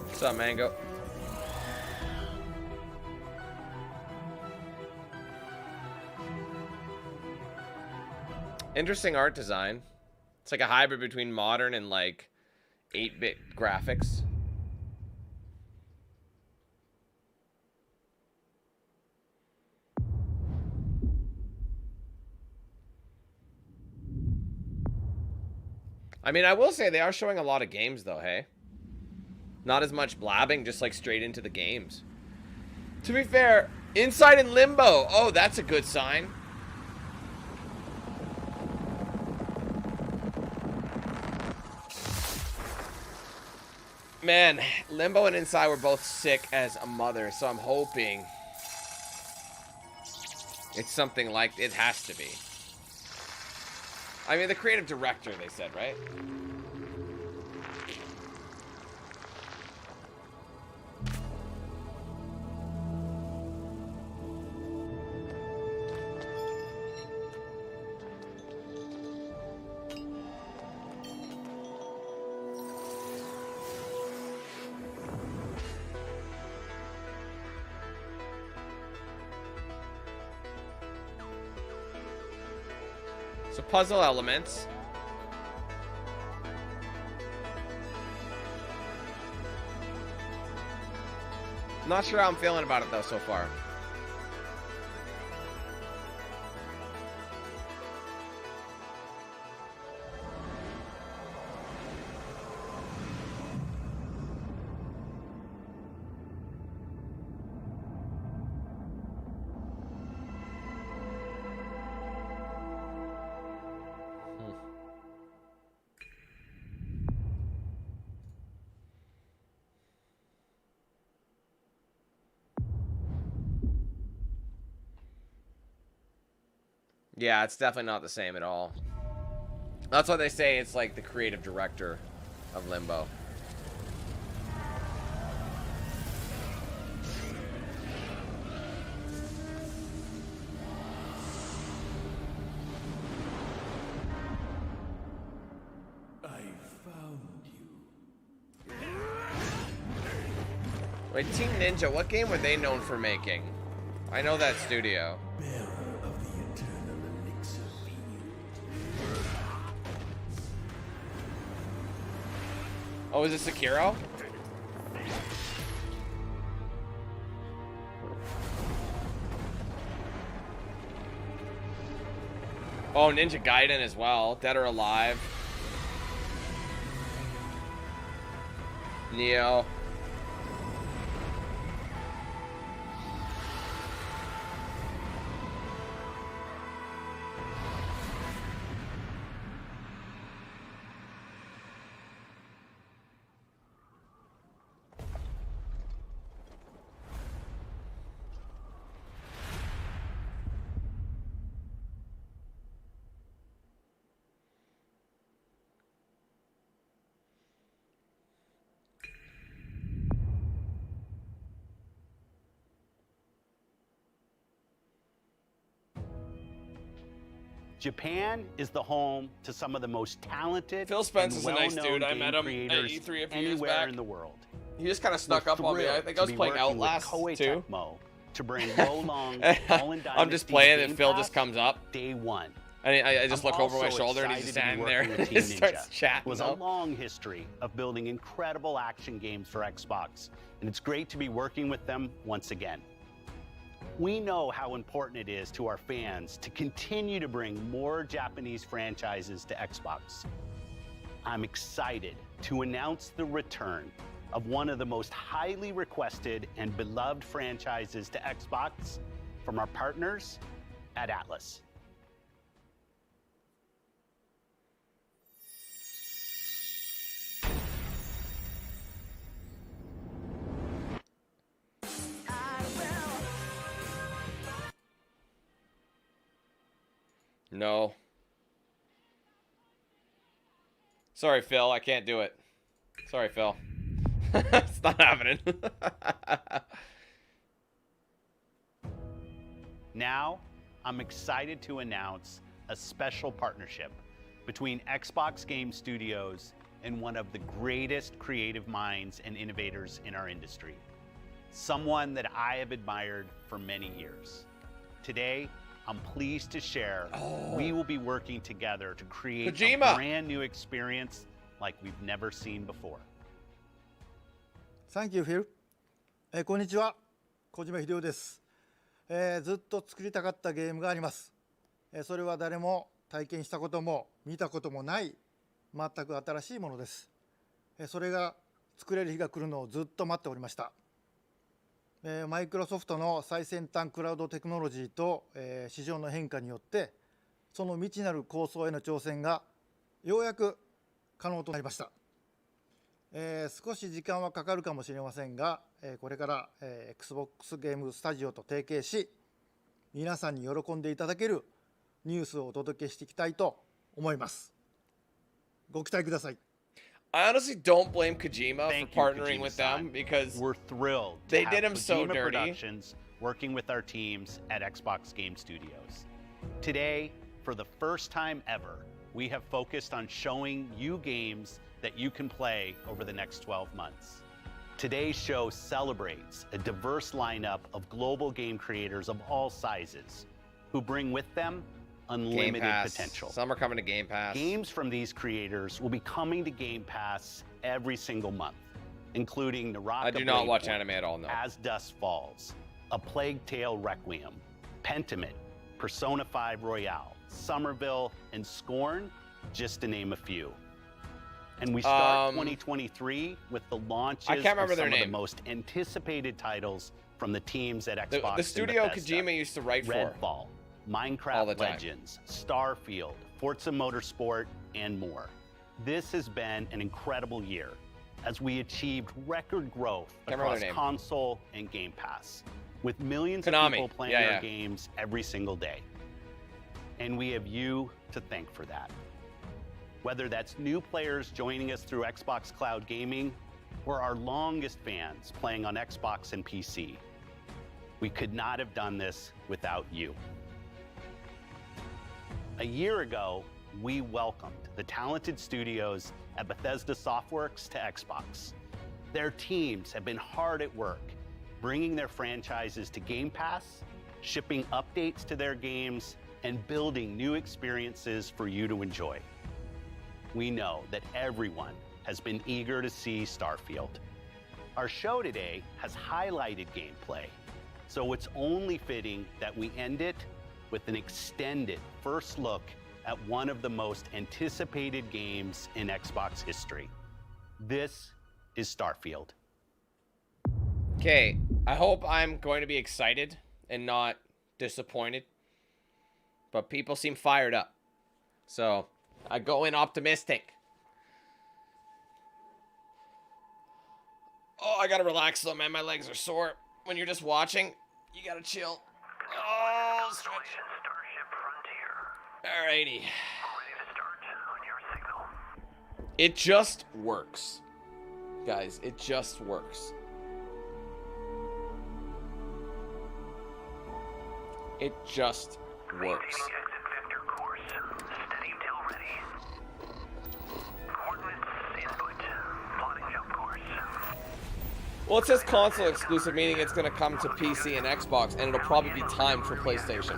What's up, Mango? Interesting art design. It's like a hybrid between modern and like 8-bit graphics. I mean, I will say they are showing a lot of games though, hey? Not as much blabbing, just like straight into the games. To be fair, Inside and Limbo. Oh, that's a good sign. Man, Limbo and Inside were both sick as a mother, so I'm hoping it's something like it has to be. I mean, the creative director, they said, right? So puzzle elements. Not sure how I'm feeling about it though so far. Yeah, it's definitely not the same at all. That's why they say it's like the creative director of Limbo. I found you. Right, Team Ninja, what game were they known for making? I know that studio. Oh, is it Sekiro? Oh, Ninja Gaiden as well. Dead or Alive. Neo. Japan is the home to some of the most talented Phil Spence and is a nice well-known dude. I met him game at creators E3 a few years anywhere back. in the world. He just kind of snuck We're up on me. I thrilled think to I was be playing working with Outlast Koei too. Tecmo to bring Wolong Fallen I'm just playing and Phil just comes up. Day one. I just I'm look over my also shoulder and he's just excited to be standing there working with and Team starts Ninja. chatting. It was a long history of building incredible action games for Xbox, and it's great to be working with them once again. We know how important it is to our fans to continue to bring more Japanese franchises to Xbox. I'm excited to announce the return of one of the most highly requested and beloved franchises to Xbox from our partners at Atlas. No. Sorry, Phil. I can't do it. Sorry, Phil. It's not happening. Now, I'm excited to announce a special partnership between Xbox Game Studios and one of the greatest creative minds and innovators in our industry. Someone that I have admired for many years. Today, I'm pleased to share we will be working together to create Kojima. a brand new experience like we've never seen before. Thank you, Phil. こんにちは、小島秀夫です。ずっと作りたかったゲームがあります。それは誰も体験したことも見たこともない全く新しいものです。それが作れる日が来るのをずっと待っておりました。マイクロソフトの最先端クラウドテクノロジーと市場の変化によってその未知なる構想への挑戦がようやく可能となりました。少し時間はかかるかもしれませんが、これから、Xbox ゲームスタジオと提携し皆さんに喜んでいただけるニュースをお届けしていきたいと思います。ご期待ください。I honestly don't blame Kojima for partnering with them because we're thrilled they to did have him so Kojima dirty. Productions working with our teams at Xbox Game Studios. Today, for the first time ever, we have focused on showing you games that you can play over the next 12 months. Today's show celebrates a diverse lineup of global game creators of all sizes who bring with them unlimited potential. Some are coming to Game Pass. Games from these creators will be coming to Game Pass every single month, including Naraka I do not watch Blade anime at all, no. As Dusk Falls, A Plague Tale Requiem, Pentiment, Persona 5 Royale, Somerville, and Scorn, just to name a few. And we start 2023 with the launches I can't remember of their some of the name. most anticipated titles from the teams at Xbox. The studio and Bethesda. Kojima used to write for. Redfall, All the Minecraft time. Legends, Starfield, Forza Motorsport, and more. This has been an incredible year as we achieved record growth Can't remember across their name. console and Game Pass, with millions Konami. of people playing Yeah, our yeah. games every single day. And we have you to thank for that. Whether that's new players joining us through Xbox Cloud Gaming or our longest fans playing on Xbox and PC, we could not have done this without you. A year ago, we welcomed the talented studios at Bethesda Softworks to Xbox. Their teams have been hard at work, bringing their franchises to Game Pass, shipping updates to their games, and building new experiences for you to enjoy. We know that everyone has been eager to see Starfield. Our show today has highlighted gameplay, so it's only fitting that we end it with an extended first look at one of the most anticipated games in Xbox history. This is Starfield. Okay, I hope I'm going to be excited and not disappointed. But people seem fired up. So, I go in optimistic. Oh, I gotta relax though, man. My legs are sore. When you're just watching, you gotta chill. Oh, stretch. Alrighty. It just works. Guys, it just works. It just works. Well, it says console exclusive, meaning it's going to come to PC and Xbox, and it'll probably be timed for PlayStation.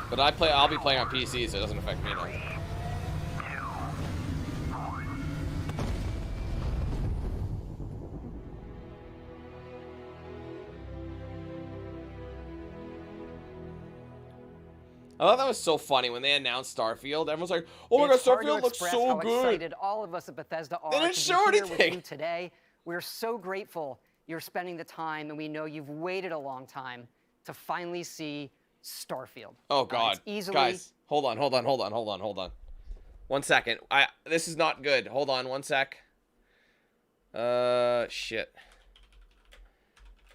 But I'll be playing on PC, so it doesn't affect me now. I thought that was so funny when they announced Starfield. Everyone's like, "Oh my God, Starfield looks so good." Excited all of us at Bethesda are they didn't to show be here with anything you today. We're so grateful you're spending the time, and we know you've waited a long time to finally see Starfield. Oh God, guys, hold on. 1 second. This is not good. Hold on, 1 sec. Shit.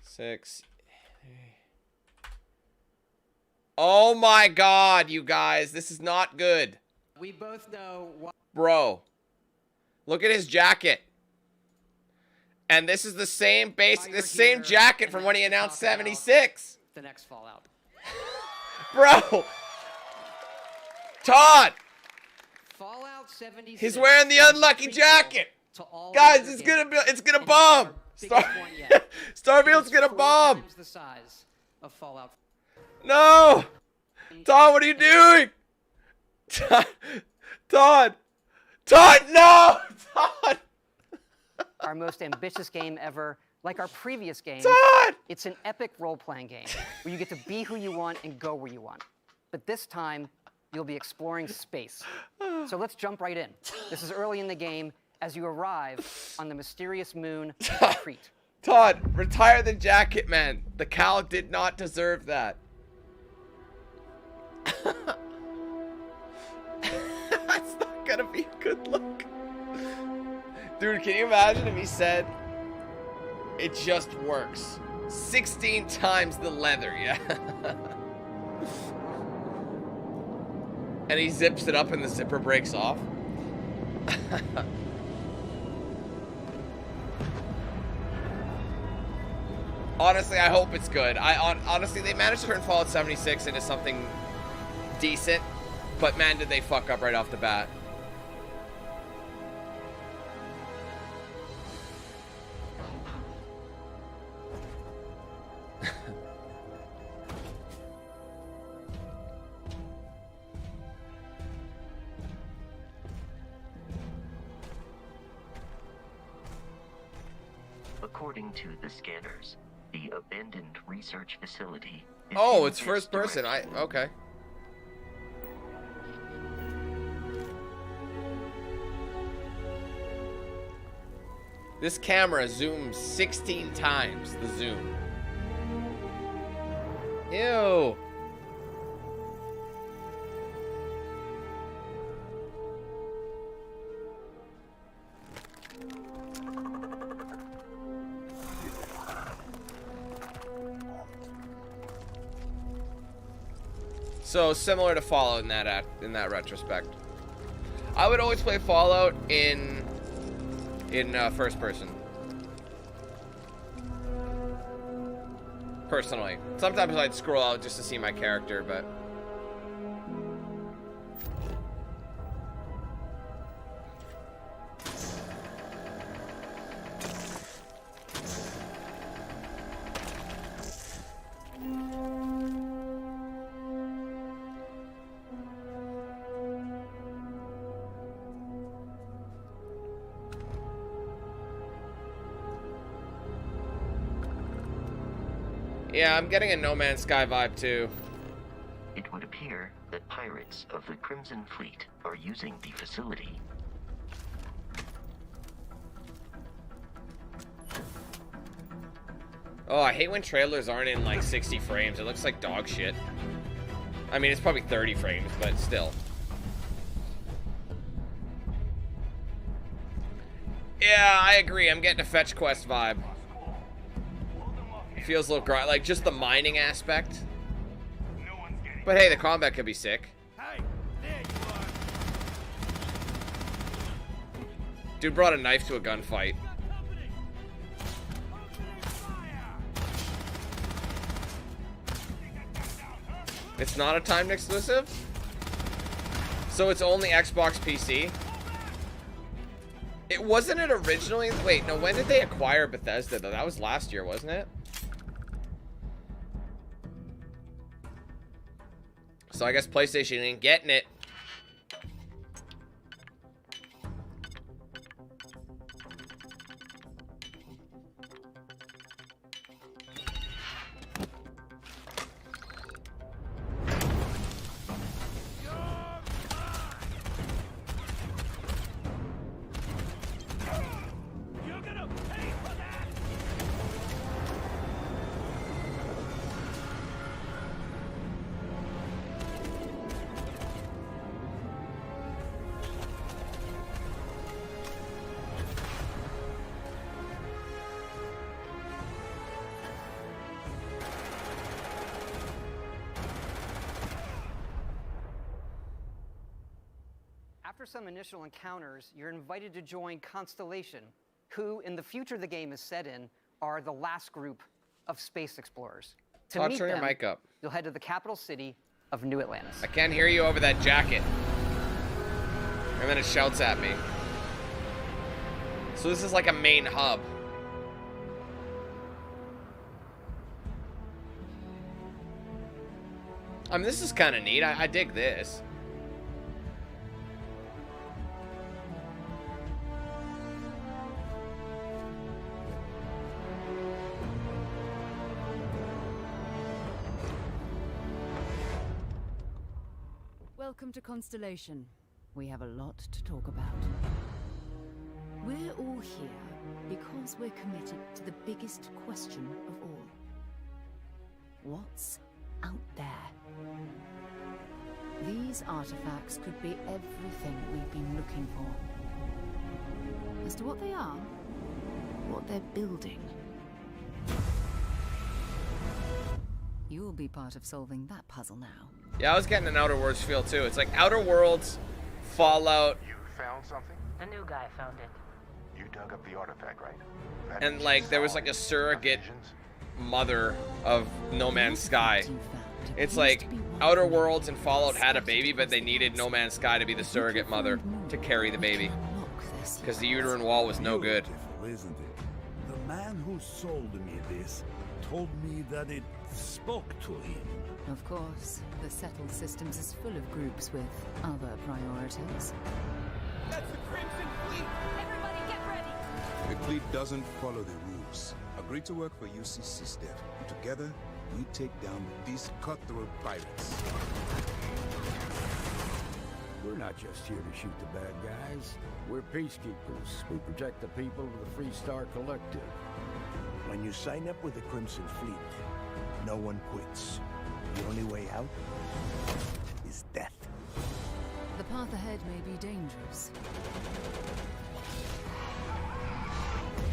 6. Oh my God, you guys, this is not good. We both know what. Bro, look at his jacket. And this is the same same jacket from when he announced 76. The next Fallout. Bro. Todd. Fallout 76. He's wearing the unlucky jacket. Guys, it's gonna bomb. Starfield's gonna bomb. The size of Fallout. No! Todd, what are you doing? Todd! No! Todd! Our most ambitious game ever. Like our previous games, Todd! It's an epic role-playing game where you get to be who you want and go where you want. But this time, you'll be exploring space. So let's jump right in. This is early in the game as you arrive on the mysterious moon of Crete. Todd, retire the jacket, man. The cow did not deserve that. That's not gonna be a good look. Dude, can you imagine if he said it just works? 16 times the leather, yeah. And he zips it up and the zipper breaks off. Honestly, I hope it's good. Honestly, they managed to turn Fallout 76 into something decent, but man, did they fuck up right off the bat. According to the scanners, the abandoned research facility is Oh, it's first person. Okay. This camera zooms 16 times the zoom. Ew. So similar to Fallout in that retrospect. I would always play Fallout in first person. Personally. Sometimes I'd scroll out just to see my character, but Yeah, I'm getting a No Man's Sky vibe too. It would appear that pirates of the Crimson Fleet are using the facility. Oh, I hate when trailers aren't in like 60 frames. It looks like dog shit. I mean, it's probably 30 frames, but still. Yeah, I agree. I'm getting a fetch quest vibe. It feels a little grind, like just the mining aspect. But hey, the combat could be sick. Dude brought a knife to a gunfight. It's not a timed exclusive? So it's only Xbox PC? It wasn't it originally? Wait, no, when did they acquire Bethesda though? That was last year, wasn't it? So I guess PlayStation ain't getting it. After some initial encounters, you're invited to join Constellation, who, in the future the game is set in, are the last group of space explorers. To meet Turn your them, mic up. you'll head to the capital city of New Atlantis. I can't hear you over that jacket. And then it shouts at me. So this is like a main hub. I mean, this is kind of neat. I dig this. Welcome to Constellation. We have a lot to talk about. We're all here because we're committed to the biggest question of all. What's out there? These artifacts could be everything we've been looking for. As to what they are, what they're building, you'll be part of solving that puzzle now. Yeah, I was getting an Outer Worlds feel too. It's like Outer Worlds, Fallout. You found something? A new guy found it. You dug up the artifact, right? That And means like you there was solved like a surrogate visions? mother of No Man's Sky. It's like Outer Worlds and Fallout had a baby, but they needed No Man's Sky to be the surrogate mother to carry the baby. Because the uterine wall was no good. Beautiful, isn't it? The man who sold me this told me that it spoke to him. Of course, the settled systems is full of groups with other priorities. That's the Crimson Fleet! Everybody get ready! The fleet doesn't follow the rules. Agree to work for UCC Steph. Together, we take down these cutthroat pirates. We're not just here to shoot the bad guys. We're peacekeepers. We protect the people of the Free Star Collective. When you sign up with the Crimson Fleet, no one quits. The only way out is death. The path ahead may be dangerous,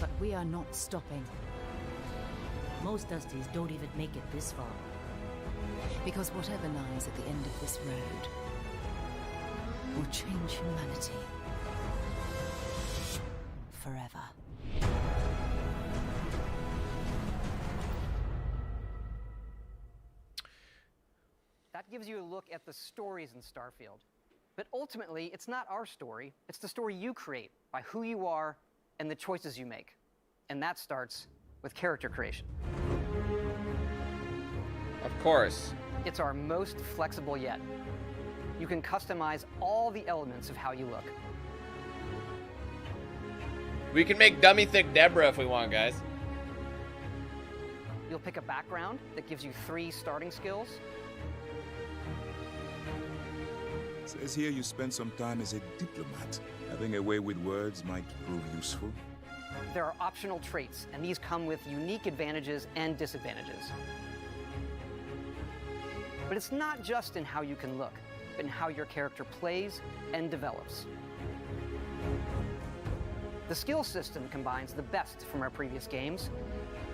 but we are not stopping. Most Dusties don't even make it this far. Because whatever lies at the end of this road will change humanity forever. That gives you a look at the stories in Starfield. But ultimately, it's not our story. It's the story you create by who you are and the choices you make. And that starts with character creation. Of course. It's our most flexible yet. You can customize all the elements of how you look. We can make dummy thick Deborah if we want, guys. You'll pick a background that gives you 3 starting skills. Says here you spend some time as a diplomat. Having a way with words might prove useful. There are optional traits, and these come with unique advantages and disadvantages. But it's not just in how you can look, but in how your character plays and develops. The skill system combines the best from our previous games,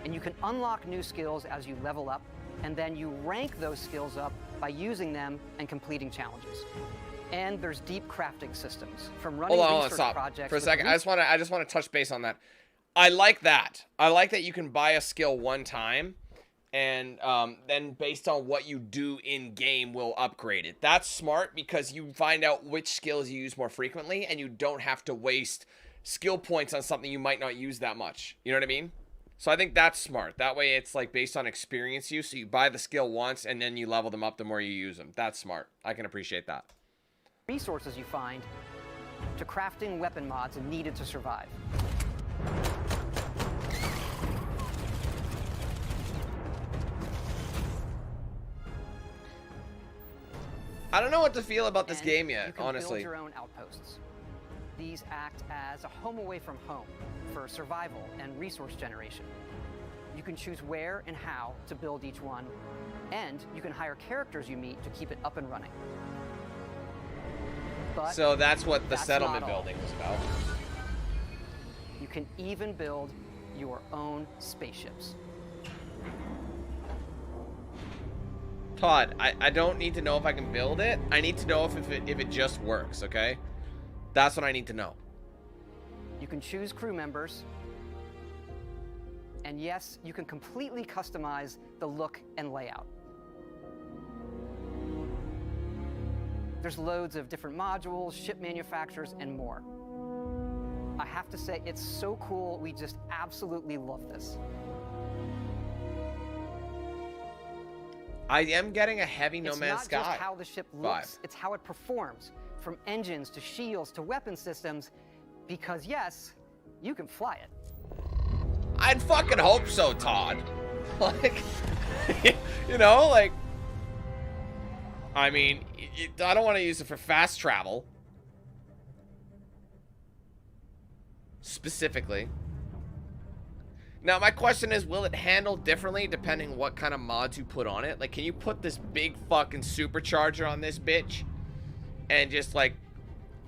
and you can unlock new skills as you level up, and then you rank those skills up by using them and completing challenges. And there's deep crafting systems, from running Hold on, research stop projects for a with second. I just want to touch base on that. I like that. I like that you can buy a skill one time, and then based on what you do in game, will upgrade it. That's smart because you find out which skills you use more frequently, and you don't have to waste skill points on something you might not use that much. You know what I mean? So I think that's smart. That way it's like based on experience use. So you buy the skill once and then you level them up the more you use them. That's smart. I can appreciate that. Resources you find to crafting weapon mods needed to survive. I don't know what to feel about this And game yet, you can honestly. build your own outposts. These act as a home away from home for survival and resource generation. You can choose where and how to build each one, and you can hire characters you meet to keep it up and running. But So that's what the that's settlement not all. building was about. You can even build your own spaceships. Todd, I don't need to know if I can build it. I need to know if it just works, okay? That's what I need to know. You can choose crew members. And yes, you can completely customize the look and layout. There's loads of different modules, ship manufacturers, and more. I have to say, it's so cool. We just absolutely love this. I am getting a heavy No Man's Sky It's not just how the ship looks, it's how it performs, from engines to shields to weapon systems, because yes, you can fly it. I'd fucking hope so, Todd. Like, you know, like, I mean, I don't want to use it for fast travel. Specifically. Now, my question is, will it handle differently depending what kind of mods you put on it? Like, can you put this big fucking supercharger on this bitch and just, like,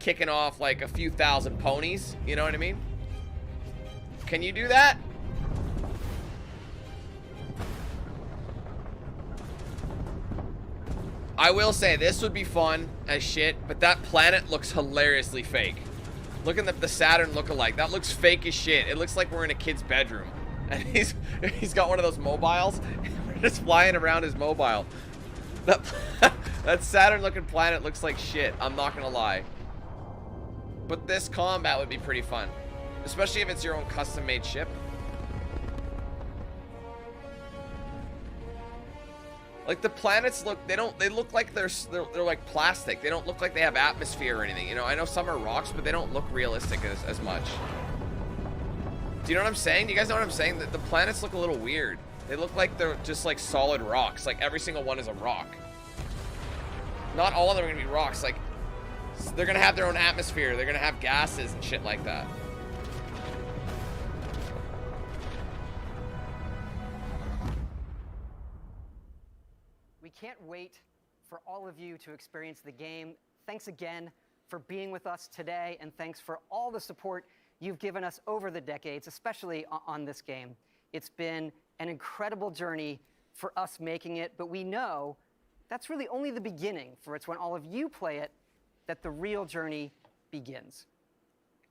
kicking off, like, a few thousand ponies? You know what I mean? Can you do that? I will say, this would be fun as shit, but that planet looks hilariously fake. Look at the Saturn lookalike. That looks fake as shit. It looks like we're in a kid's bedroom. And he's got one of those mobiles. We're just flying around his mobile. That Saturn looking planet looks like shit. I'm not gonna lie. But this combat would be pretty fun. Especially if it's your own custom made ship. Like the planets look, they look like they're like plastic. They don't look like they have atmosphere or anything. You know, I know some are rocks, but they don't look realistic as much. Do you know what I'm saying? Do you guys know what I'm saying? The planets look a little weird. They look like they're just like solid rocks. Like every single one is a rock. Not all of them are gonna be rocks. Like they're gonna have their own atmosphere. They're gonna have gases and shit like that. We can't wait for all of you to experience the game. Thanks again for being with us today, and thanks for all the support you've given us over the decades, especially on this game. It's been an incredible journey for us making it, but we know that's really only the beginning, for it's when all of you play it that the real journey begins.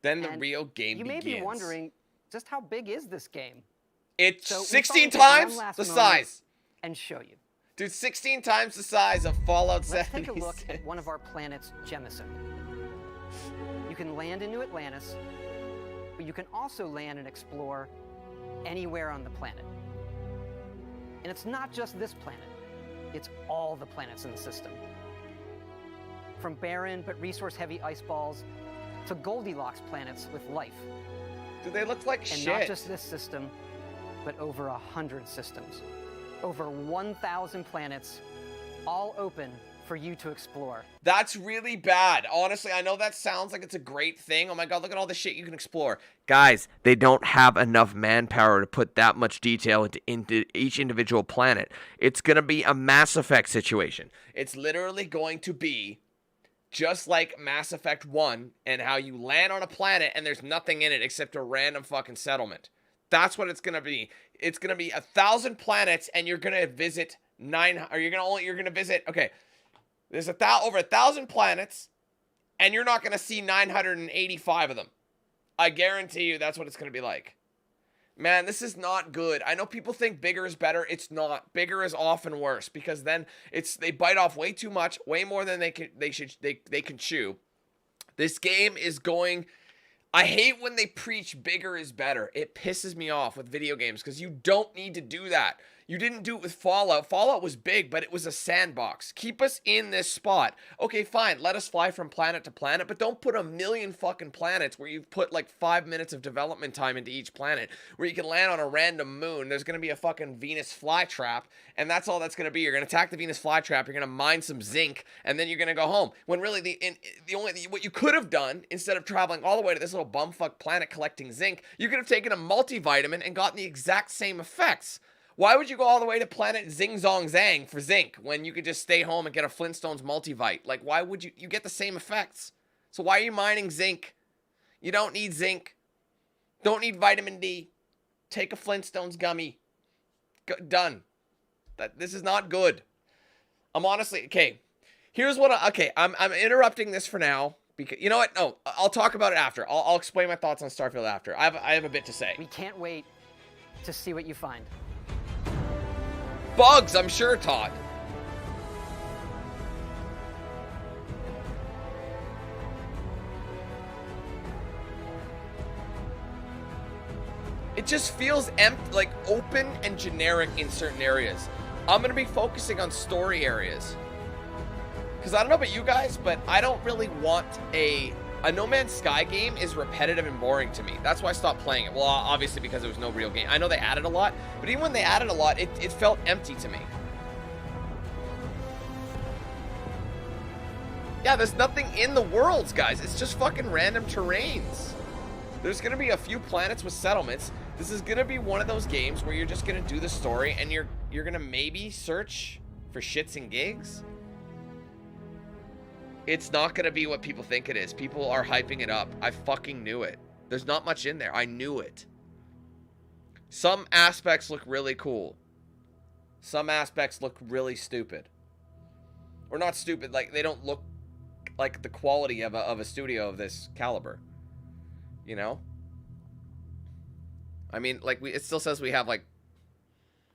Then the real game begins. You may be wondering, just how big is this game? It's So we 16 thought we'd take times one last the moment size. and show you. Dude, 16 times the size of Fallout 76. Let's take a look at one of our planets, Jemison. You can land into Atlantis, but you can also land and explore anywhere on the planet. And it's not just this planet, it's all the planets in the system. From barren but resource-heavy ice balls to Goldilocks planets with life. Do they look like and shit? not just this system, but over 100 systems. Over 1,000 planets, all open for you to explore. That's really bad. Honestly, I know that sounds like it's a great thing. Oh my god, look at all the shit you can explore. Guys, they don't have enough manpower to put that much detail into each individual planet. It's going to be a Mass Effect situation. It's literally going to be just like Mass Effect 1 and how you land on a planet and there's nothing in it except a random fucking settlement. That's what it's going to be. It's going to be 1,000 planets and you're going to visit okay. There's over 1,000 planets and you're not going to see 985 of them. I guarantee you that's what it's going to be like. Man, this is not good. I know people think bigger is better. It's not. Bigger is often worse because then they bite off way too much, way more than they can chew. This game is going. I hate when they preach bigger is better. It pisses me off with video games because you don't need to do that. You didn't do it with Fallout. Fallout was big, but it was a sandbox. Keep us in this spot. Okay, fine. Let us fly from planet to planet, but don't put a million fucking planets where you've put like 5 minutes of development time into each planet, where you can land on a random moon. There's going to be a fucking Venus flytrap, and that's all that's going to be. You're going to attack the Venus flytrap, you're going to mine some zinc, and then you're going to go home. When really what you could have done, instead of traveling all the way to this little bumfuck planet collecting zinc, you could have taken a multivitamin and gotten the exact same effects. Why would you go all the way to planet Zing Zong Zang for zinc when you could just stay home and get a Flintstones multivite? Like, why would you get the same effects? So why are you mining zinc? You don't need zinc. Don't need vitamin D. Take a Flintstones gummy. Done. This is not good. I'm honestly, okay. Here's what I'm interrupting this for now. Because, you know what? No, I'll talk about it after. I'll explain my thoughts on Starfield after. I have a bit to say. We can't wait to see what you find. Bugs, I'm sure, Todd. It just feels like open and generic in certain areas. I'm going to be focusing on story areas. Because I don't know about you guys, but I don't really want a No Man's Sky game is repetitive and boring to me. That's why I stopped playing it. Well, obviously because there was no real game. I know they added a lot, but even when they added a lot, it felt empty to me. Yeah, there's nothing in the worlds, guys. It's just fucking random terrains. There's going to be a few planets with settlements. This is going to be one of those games where you're just going to do the story and you're going to maybe search for shits and gigs. It's not going to be what people think it is. People are hyping it up. I fucking knew it. There's not much in there. I knew it. Some aspects look really cool. Some aspects look really stupid. Or not stupid, like they don't look like the quality of a studio of this caliber. You know? I mean, like it still says we have like,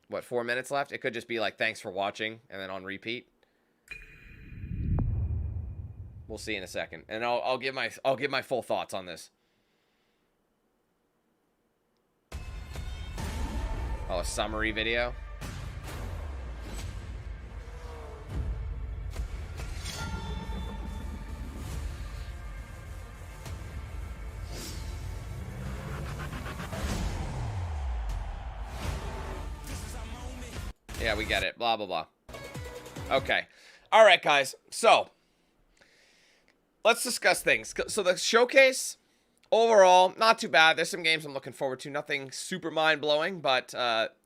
what, 4 minutes left? It could just be like, thanks for watching, and then on repeat. We'll see in a second, and I'll give my full thoughts on this. Oh, a summary video. Yeah, we get it. Blah blah blah. Okay. All right, guys. So let's discuss things. So the showcase, overall, not too bad. There's some games I'm looking forward to. Nothing super mind-blowing, but,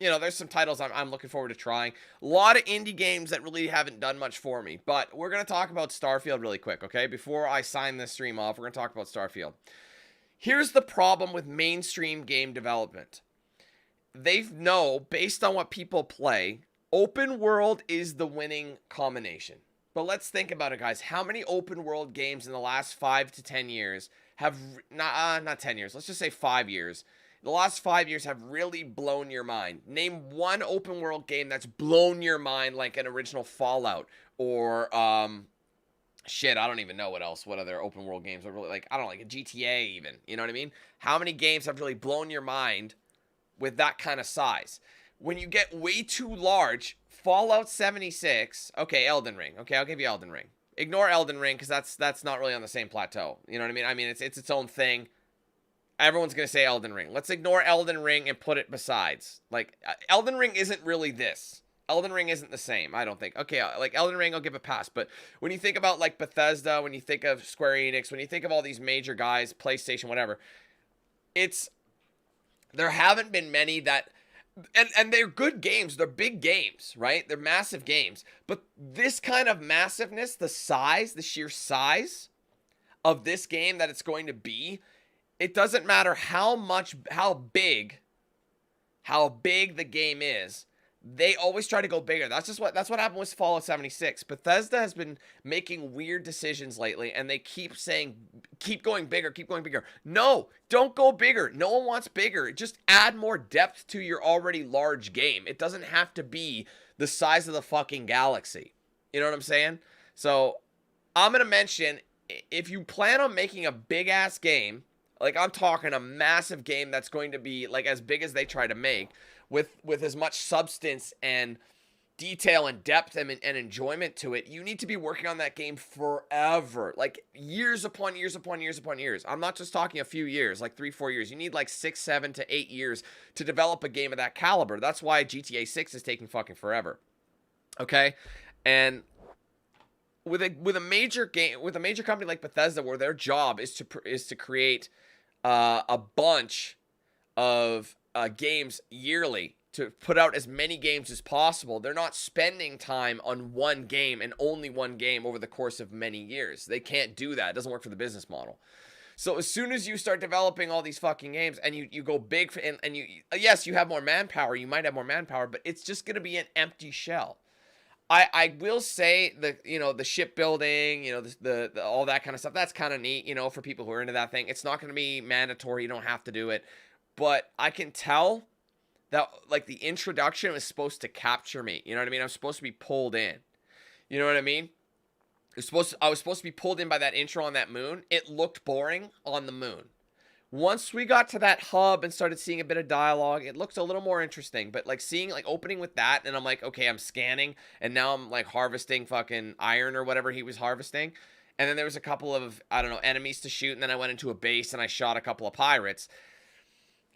you know, there's some titles I'm looking forward to trying. A lot of indie games that really haven't done much for me, but we're going to talk about Starfield really quick, okay? Before I sign this stream off, we're going to talk about Starfield. Here's the problem with mainstream game development. They know, based on what people play, open world is the winning combination. But let's think about it, guys. How many open world games in the last 5 to 10 years have, not 10 years, let's just say 5 years. The last 5 years have really blown your mind. Name one open world game that's blown your mind, like an original Fallout or, shit, I don't even know what else. What other open world games are really, like, I don't know, like a GTA even. You know what I mean? How many games have really blown your mind with that kind of size? When you get way too large, Fallout 76, okay, Elden Ring. Okay, I'll give you Elden Ring. Ignore Elden Ring because that's not really on the same plateau. You know what I mean? I mean, it's its own thing. everyone's going to say Elden Ring. Let's ignore Elden Ring and put it besides. Like, Elden Ring isn't really this. Elden Ring isn't the same, I don't think. Okay, like, Elden Ring, I'll give a pass. But when you think about, like, Bethesda, when you think of Square Enix, when you think of all these major guys, PlayStation, whatever, there haven't been many that... And they're good games. They're big games, right? They're massive games. But this kind of massiveness, the size, the sheer size of this game that it's going to be, it doesn't matter how big the game is. They always try to go bigger. That's what happened with Fallout 76. Bethesda has been making weird decisions lately, and they keep saying, keep going bigger, keep going bigger. No, don't go bigger. No one wants bigger. Just add more depth to your already large game. It doesn't have to be the size of the fucking galaxy. You know what I'm saying? So I'm going to mention, if you plan on making a big-ass game, like I'm talking a massive game that's going to be like as big as they try to make, with as much substance and detail and depth and enjoyment to it, you need to be working on that game forever. Like years upon years upon years upon years. I'm not just talking a few years, like 3-4 years. You need like 6, 7 to 8 years to develop a game of that caliber. That's why GTA 6 is taking fucking forever. Okay? And with a major game, with a major company like Bethesda, where their job is to create a bunch of games yearly, to put out as many games as possible. They're not spending time on one game and only one game over the course of many years. They can't do that. It doesn't work for the business model. So as soon as you start developing all these fucking games and you go big for, and you, yes, you have more manpower, you might have more manpower, but it's just going to be an empty shell. I will say the shipbuilding, the all that kind of stuff, that's kind of neat, for people who are into that thing. It's not going to be mandatory. You don't have to do it. But I can tell that, like, the introduction was supposed to capture me. You know what I mean? I'm supposed to be pulled in. You know what I mean? I was supposed to be pulled in by that intro on that moon. It looked boring on the moon. Once we got to that hub and started seeing a bit of dialogue, it looked a little more interesting. But, like, opening with that, and I'm like, okay, I'm scanning, and now I'm, like, harvesting fucking iron or whatever he was harvesting. And then there was a couple of, I don't know, enemies to shoot, and then I went into a base, and I shot a couple of pirates.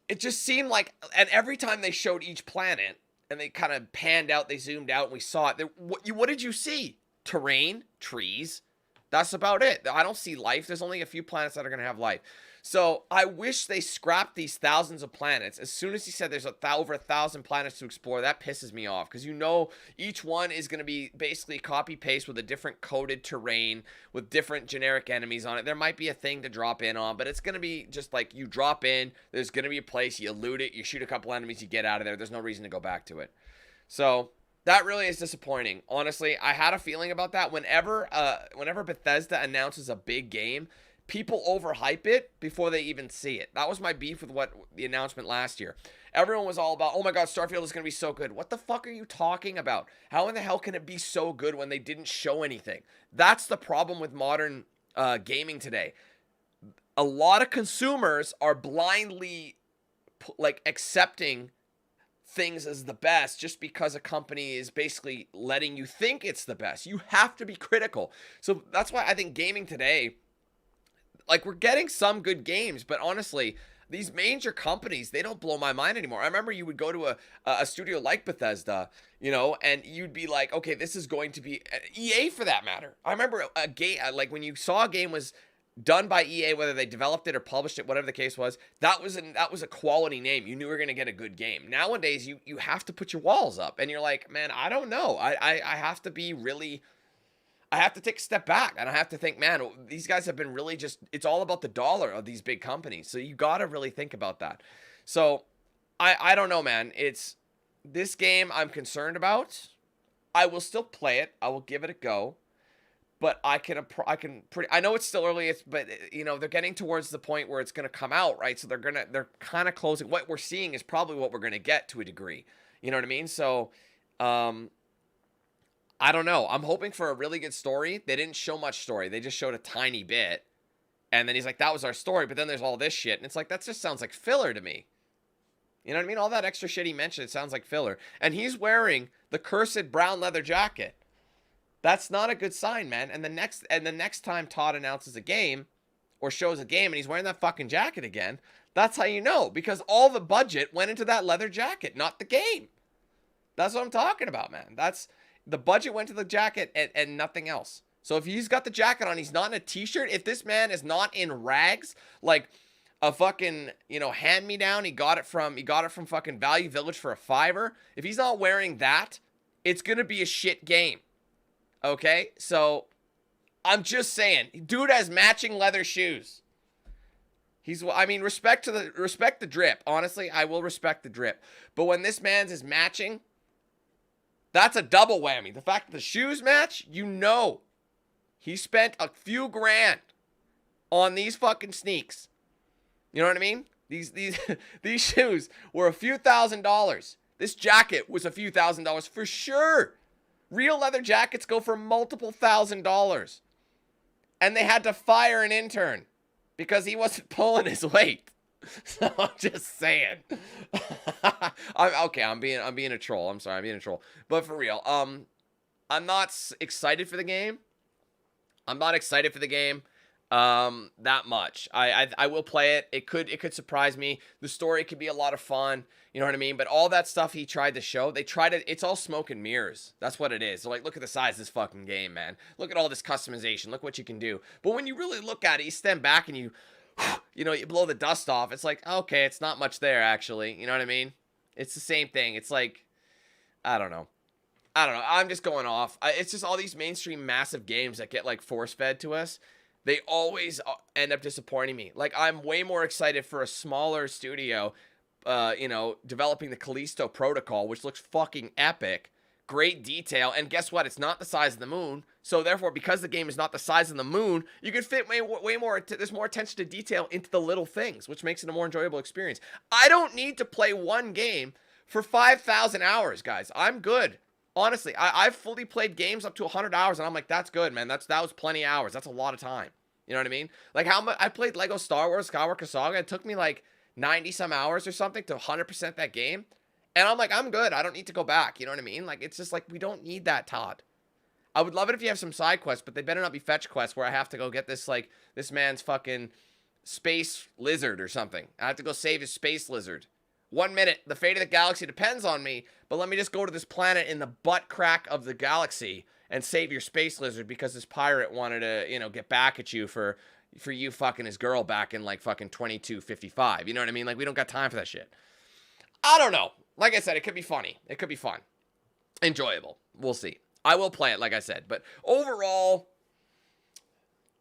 It just seemed like, and every time they showed each planet, and they kind of panned out, they zoomed out, and we saw it, what did you see? Terrain, trees, that's about it. I don't see life. There's only a few planets that are going to have life. So I wish they scrapped these thousands of planets. As soon as he said there's over 1,000 planets to explore, that pisses me off. Because each one is going to be basically copy-paste with a different coded terrain, with different generic enemies on it. There might be a thing to drop in on, but it's going to be just like you drop in, there's going to be a place, you loot it, you shoot a couple enemies, you get out of there. There's no reason to go back to it. So that really is disappointing. Honestly, I had a feeling about that. Whenever Bethesda announces a big game, people overhype it before they even see it. That was my beef with the announcement last year. Everyone was all about, oh my god, Starfield is going to be so good. What the fuck are you talking about? How in the hell can it be so good when they didn't show anything? That's the problem with modern gaming today. A lot of consumers are blindly accepting things as the best just because a company is basically letting you think it's the best. You have to be critical. So that's why I think gaming today, like, we're getting some good games, but honestly, these major companies, they don't blow my mind anymore. I remember you would go to a studio like Bethesda, and you'd be like, okay, this is going to be EA for that matter. I remember a game, like when you saw a game was done by EA, whether they developed it or published it, whatever the case was, that was a quality name. You knew you were going to get a good game. Nowadays, you have to put your walls up, and you're like, man, I don't know. I have to be really... I have to take a step back, and I have to think, man, these guys have been really it's all about the dollar of these big companies. So you got to really think about that. So I don't know, man. This game I'm concerned about. I will still play it. I will give it a go, but I know it's still early, but they're getting towards the point where it's going to come out, right? So they're kind of closing. What we're seeing is probably what we're going to get to a degree. You know what I mean? So, I don't know. I'm hoping for a really good story. They didn't show much story. They just showed a tiny bit. And then he's like, that was our story. But then there's all this shit. And it's like, that just sounds like filler to me. You know what I mean? All that extra shit he mentioned, it sounds like filler. And he's wearing the cursed brown leather jacket. That's not a good sign, man. And the next time Todd announces a game or shows a game and he's wearing that fucking jacket again, That's how you know, because all the budget went into that leather jacket, not the game. That's what I'm talking about, man. That's the budget went to the jacket and nothing else. So if he's got the jacket on, he's not in a t-shirt. If this man is not in rags, like a fucking, you know, hand-me-down, he got it from fucking Value Village for $5. If he's not wearing that, it's gonna be a shit game. Okay? So I'm just saying, dude has matching leather shoes. I mean, respect the drip. Honestly, I will respect the drip. But when this man's is matching, that's a double whammy. The fact that the shoes match, you know, he spent a few grand on these fucking sneaks. You know what I mean? These these shoes were a few $1,000s. This jacket was a few $1,000s for sure. Real leather jackets go for multiple $1,000s. And they had to fire an intern because he wasn't pulling his weight. So I'm just saying. I'm being a troll. I'm sorry, I'm being a troll. But for real, I'm not excited for the game. I'm not excited for the game that much. I will play it. It could surprise me. The story could be a lot of fun. You know what I mean? But all that stuff he tried to show, it's all smoke and mirrors. That's what it is. So like, look at the size of this fucking game, man. Look at all this customization. Look what you can do. But when you really look at it, you stand back and you blow the dust off. It's like, okay, it's not much there, actually. You know what I mean? It's the same thing. It's like, I don't know. I'm just going off. It's just all these mainstream massive games that get like force-fed to us. They always end up disappointing me. Like, I'm way more excited for a smaller studio, developing the Callisto Protocol, which looks fucking epic. Great detail. And guess what? It's not the size of the moon. So therefore, because the game is not the size of the moon, you can fit way more. There's more attention to detail into the little things, which makes it a more enjoyable experience. I don't need to play one game for 5,000 hours, guys. I'm good. Honestly, I've fully played games up to 100 hours, and I'm like, that's good, man. That was plenty of hours. That's a lot of time. You know what I mean? Like, how much I played Lego Star Wars Skywalker Saga. It took me like 90 some hours or something to 100% that game. And I'm like, I'm good. I don't need to go back. You know what I mean? Like, it's just like, we don't need that, Todd. I would love it if you have some side quests, but they better not be fetch quests where I have to go get this, like, this man's fucking space lizard or something. I have to go save his space lizard. 1 minute, the fate of the galaxy depends on me, but let me just go to this planet in the butt crack of the galaxy and save your space lizard because this pirate wanted to, get back at you for you fucking his girl back in, like, fucking 2255. You know what I mean? Like, we don't got time for that shit. I don't know. Like I said, it could be funny. It could be fun. Enjoyable. We'll see. I will play it, like I said. But overall,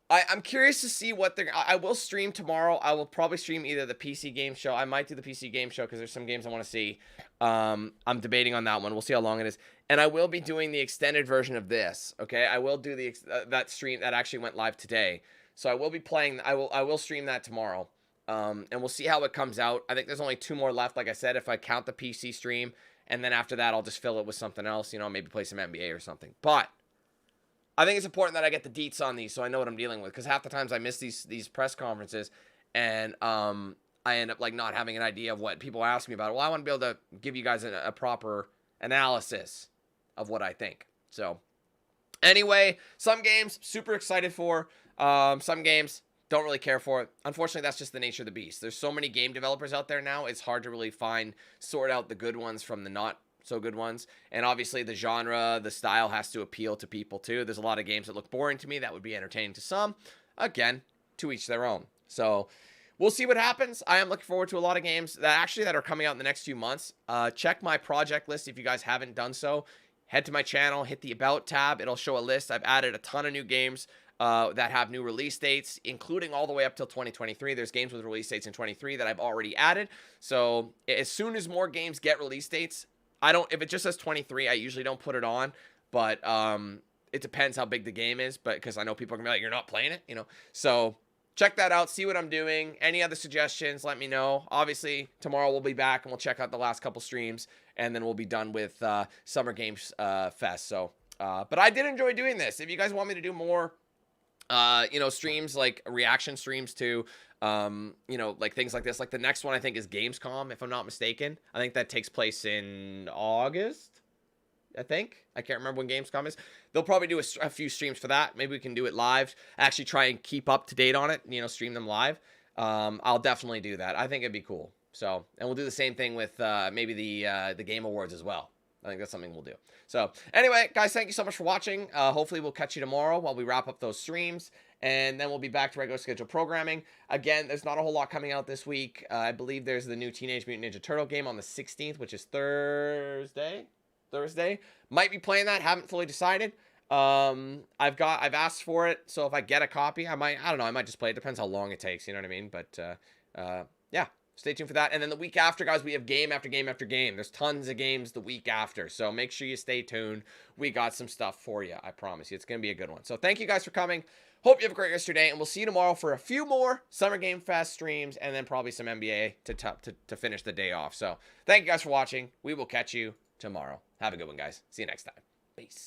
I'm curious to see what they're... I will stream tomorrow. I will probably stream either the PC game show. I might do the PC game show because there's some games I want to see. I'm debating on that one. We'll see how long it is. And I will be doing the extended version of this, okay? I will do that stream that actually went live today. So I will be playing... I will stream that tomorrow. And we'll see how it comes out. I think there's only 2 more left, like I said, if I count the PC stream. And then after that, I'll just fill it with something else. Maybe play some NBA or something. But I think it's important that I get the deets on these so I know what I'm dealing with. Because half the times I miss these press conferences. And I end up, like, not having an idea of what people ask me about. Well, I want to be able to give you guys a proper analysis of what I think. So, anyway, some games, super excited for. Some games... don't really care for it. Unfortunately, that's just the nature of the beast. There's so many game developers out there now, it's hard to really sort out the good ones from the not so good ones. And obviously the genre, the style has to appeal to people too. There's a lot of games that look boring to me that would be entertaining to some. Again, to each their own. So we'll see what happens. I am looking forward to a lot of games that are coming out in the next few months. Check my project list if you guys haven't done so. Head to my channel, hit the About tab. It'll show a list. I've added a ton of new games that have new release dates, including all the way up till 2023. There's games with release dates in 23 that I've already added. So as soon as more games get release dates, if it just says 23, I usually don't put it on, but it depends how big the game is, but because I know people are gonna be like, you're not playing it, So check that out, see what I'm doing. Any other suggestions, let me know. Obviously, tomorrow we'll be back and we'll check out the last couple streams, and then we'll be done with Summer Games Fest. So, but I did enjoy doing this. If you guys want me to do more streams, like reaction streams to, like things like this, like the next one I think is Gamescom, if I'm not mistaken. I think that takes place in August, I can't remember when Gamescom is. They'll probably do a few streams for that. Maybe we can do it live, actually try and keep up to date on it, stream them live. I'll definitely do that. I think it'd be cool. So, and we'll do the same thing with maybe the Game Awards as well. I think that's something we'll do. So, anyway, guys, thank you so much for watching. Hopefully, we'll catch you tomorrow while we wrap up those streams. And then we'll be back to regular scheduled programming. Again, there's not a whole lot coming out this week. I believe there's the new Teenage Mutant Ninja Turtle game on the 16th, which is Thursday. Might be playing that. Haven't fully decided. I've asked for it, so if I get a copy, I don't know, I might just play it. Depends how long it takes, you know what I mean? But yeah, stay tuned for that. And then the week after, guys, we have game after game after game. There's tons of games the week after, so make sure you stay tuned. We got some stuff for you, I promise you. It's gonna be a good one. So thank you guys for coming. Hope you have a great rest of your day, and we'll see you tomorrow for a few more Summer Game Fest streams, and then probably some NBA to finish the day off. So thank you guys for watching. We will catch you tomorrow. Have a good one, guys. See you next time. Peace.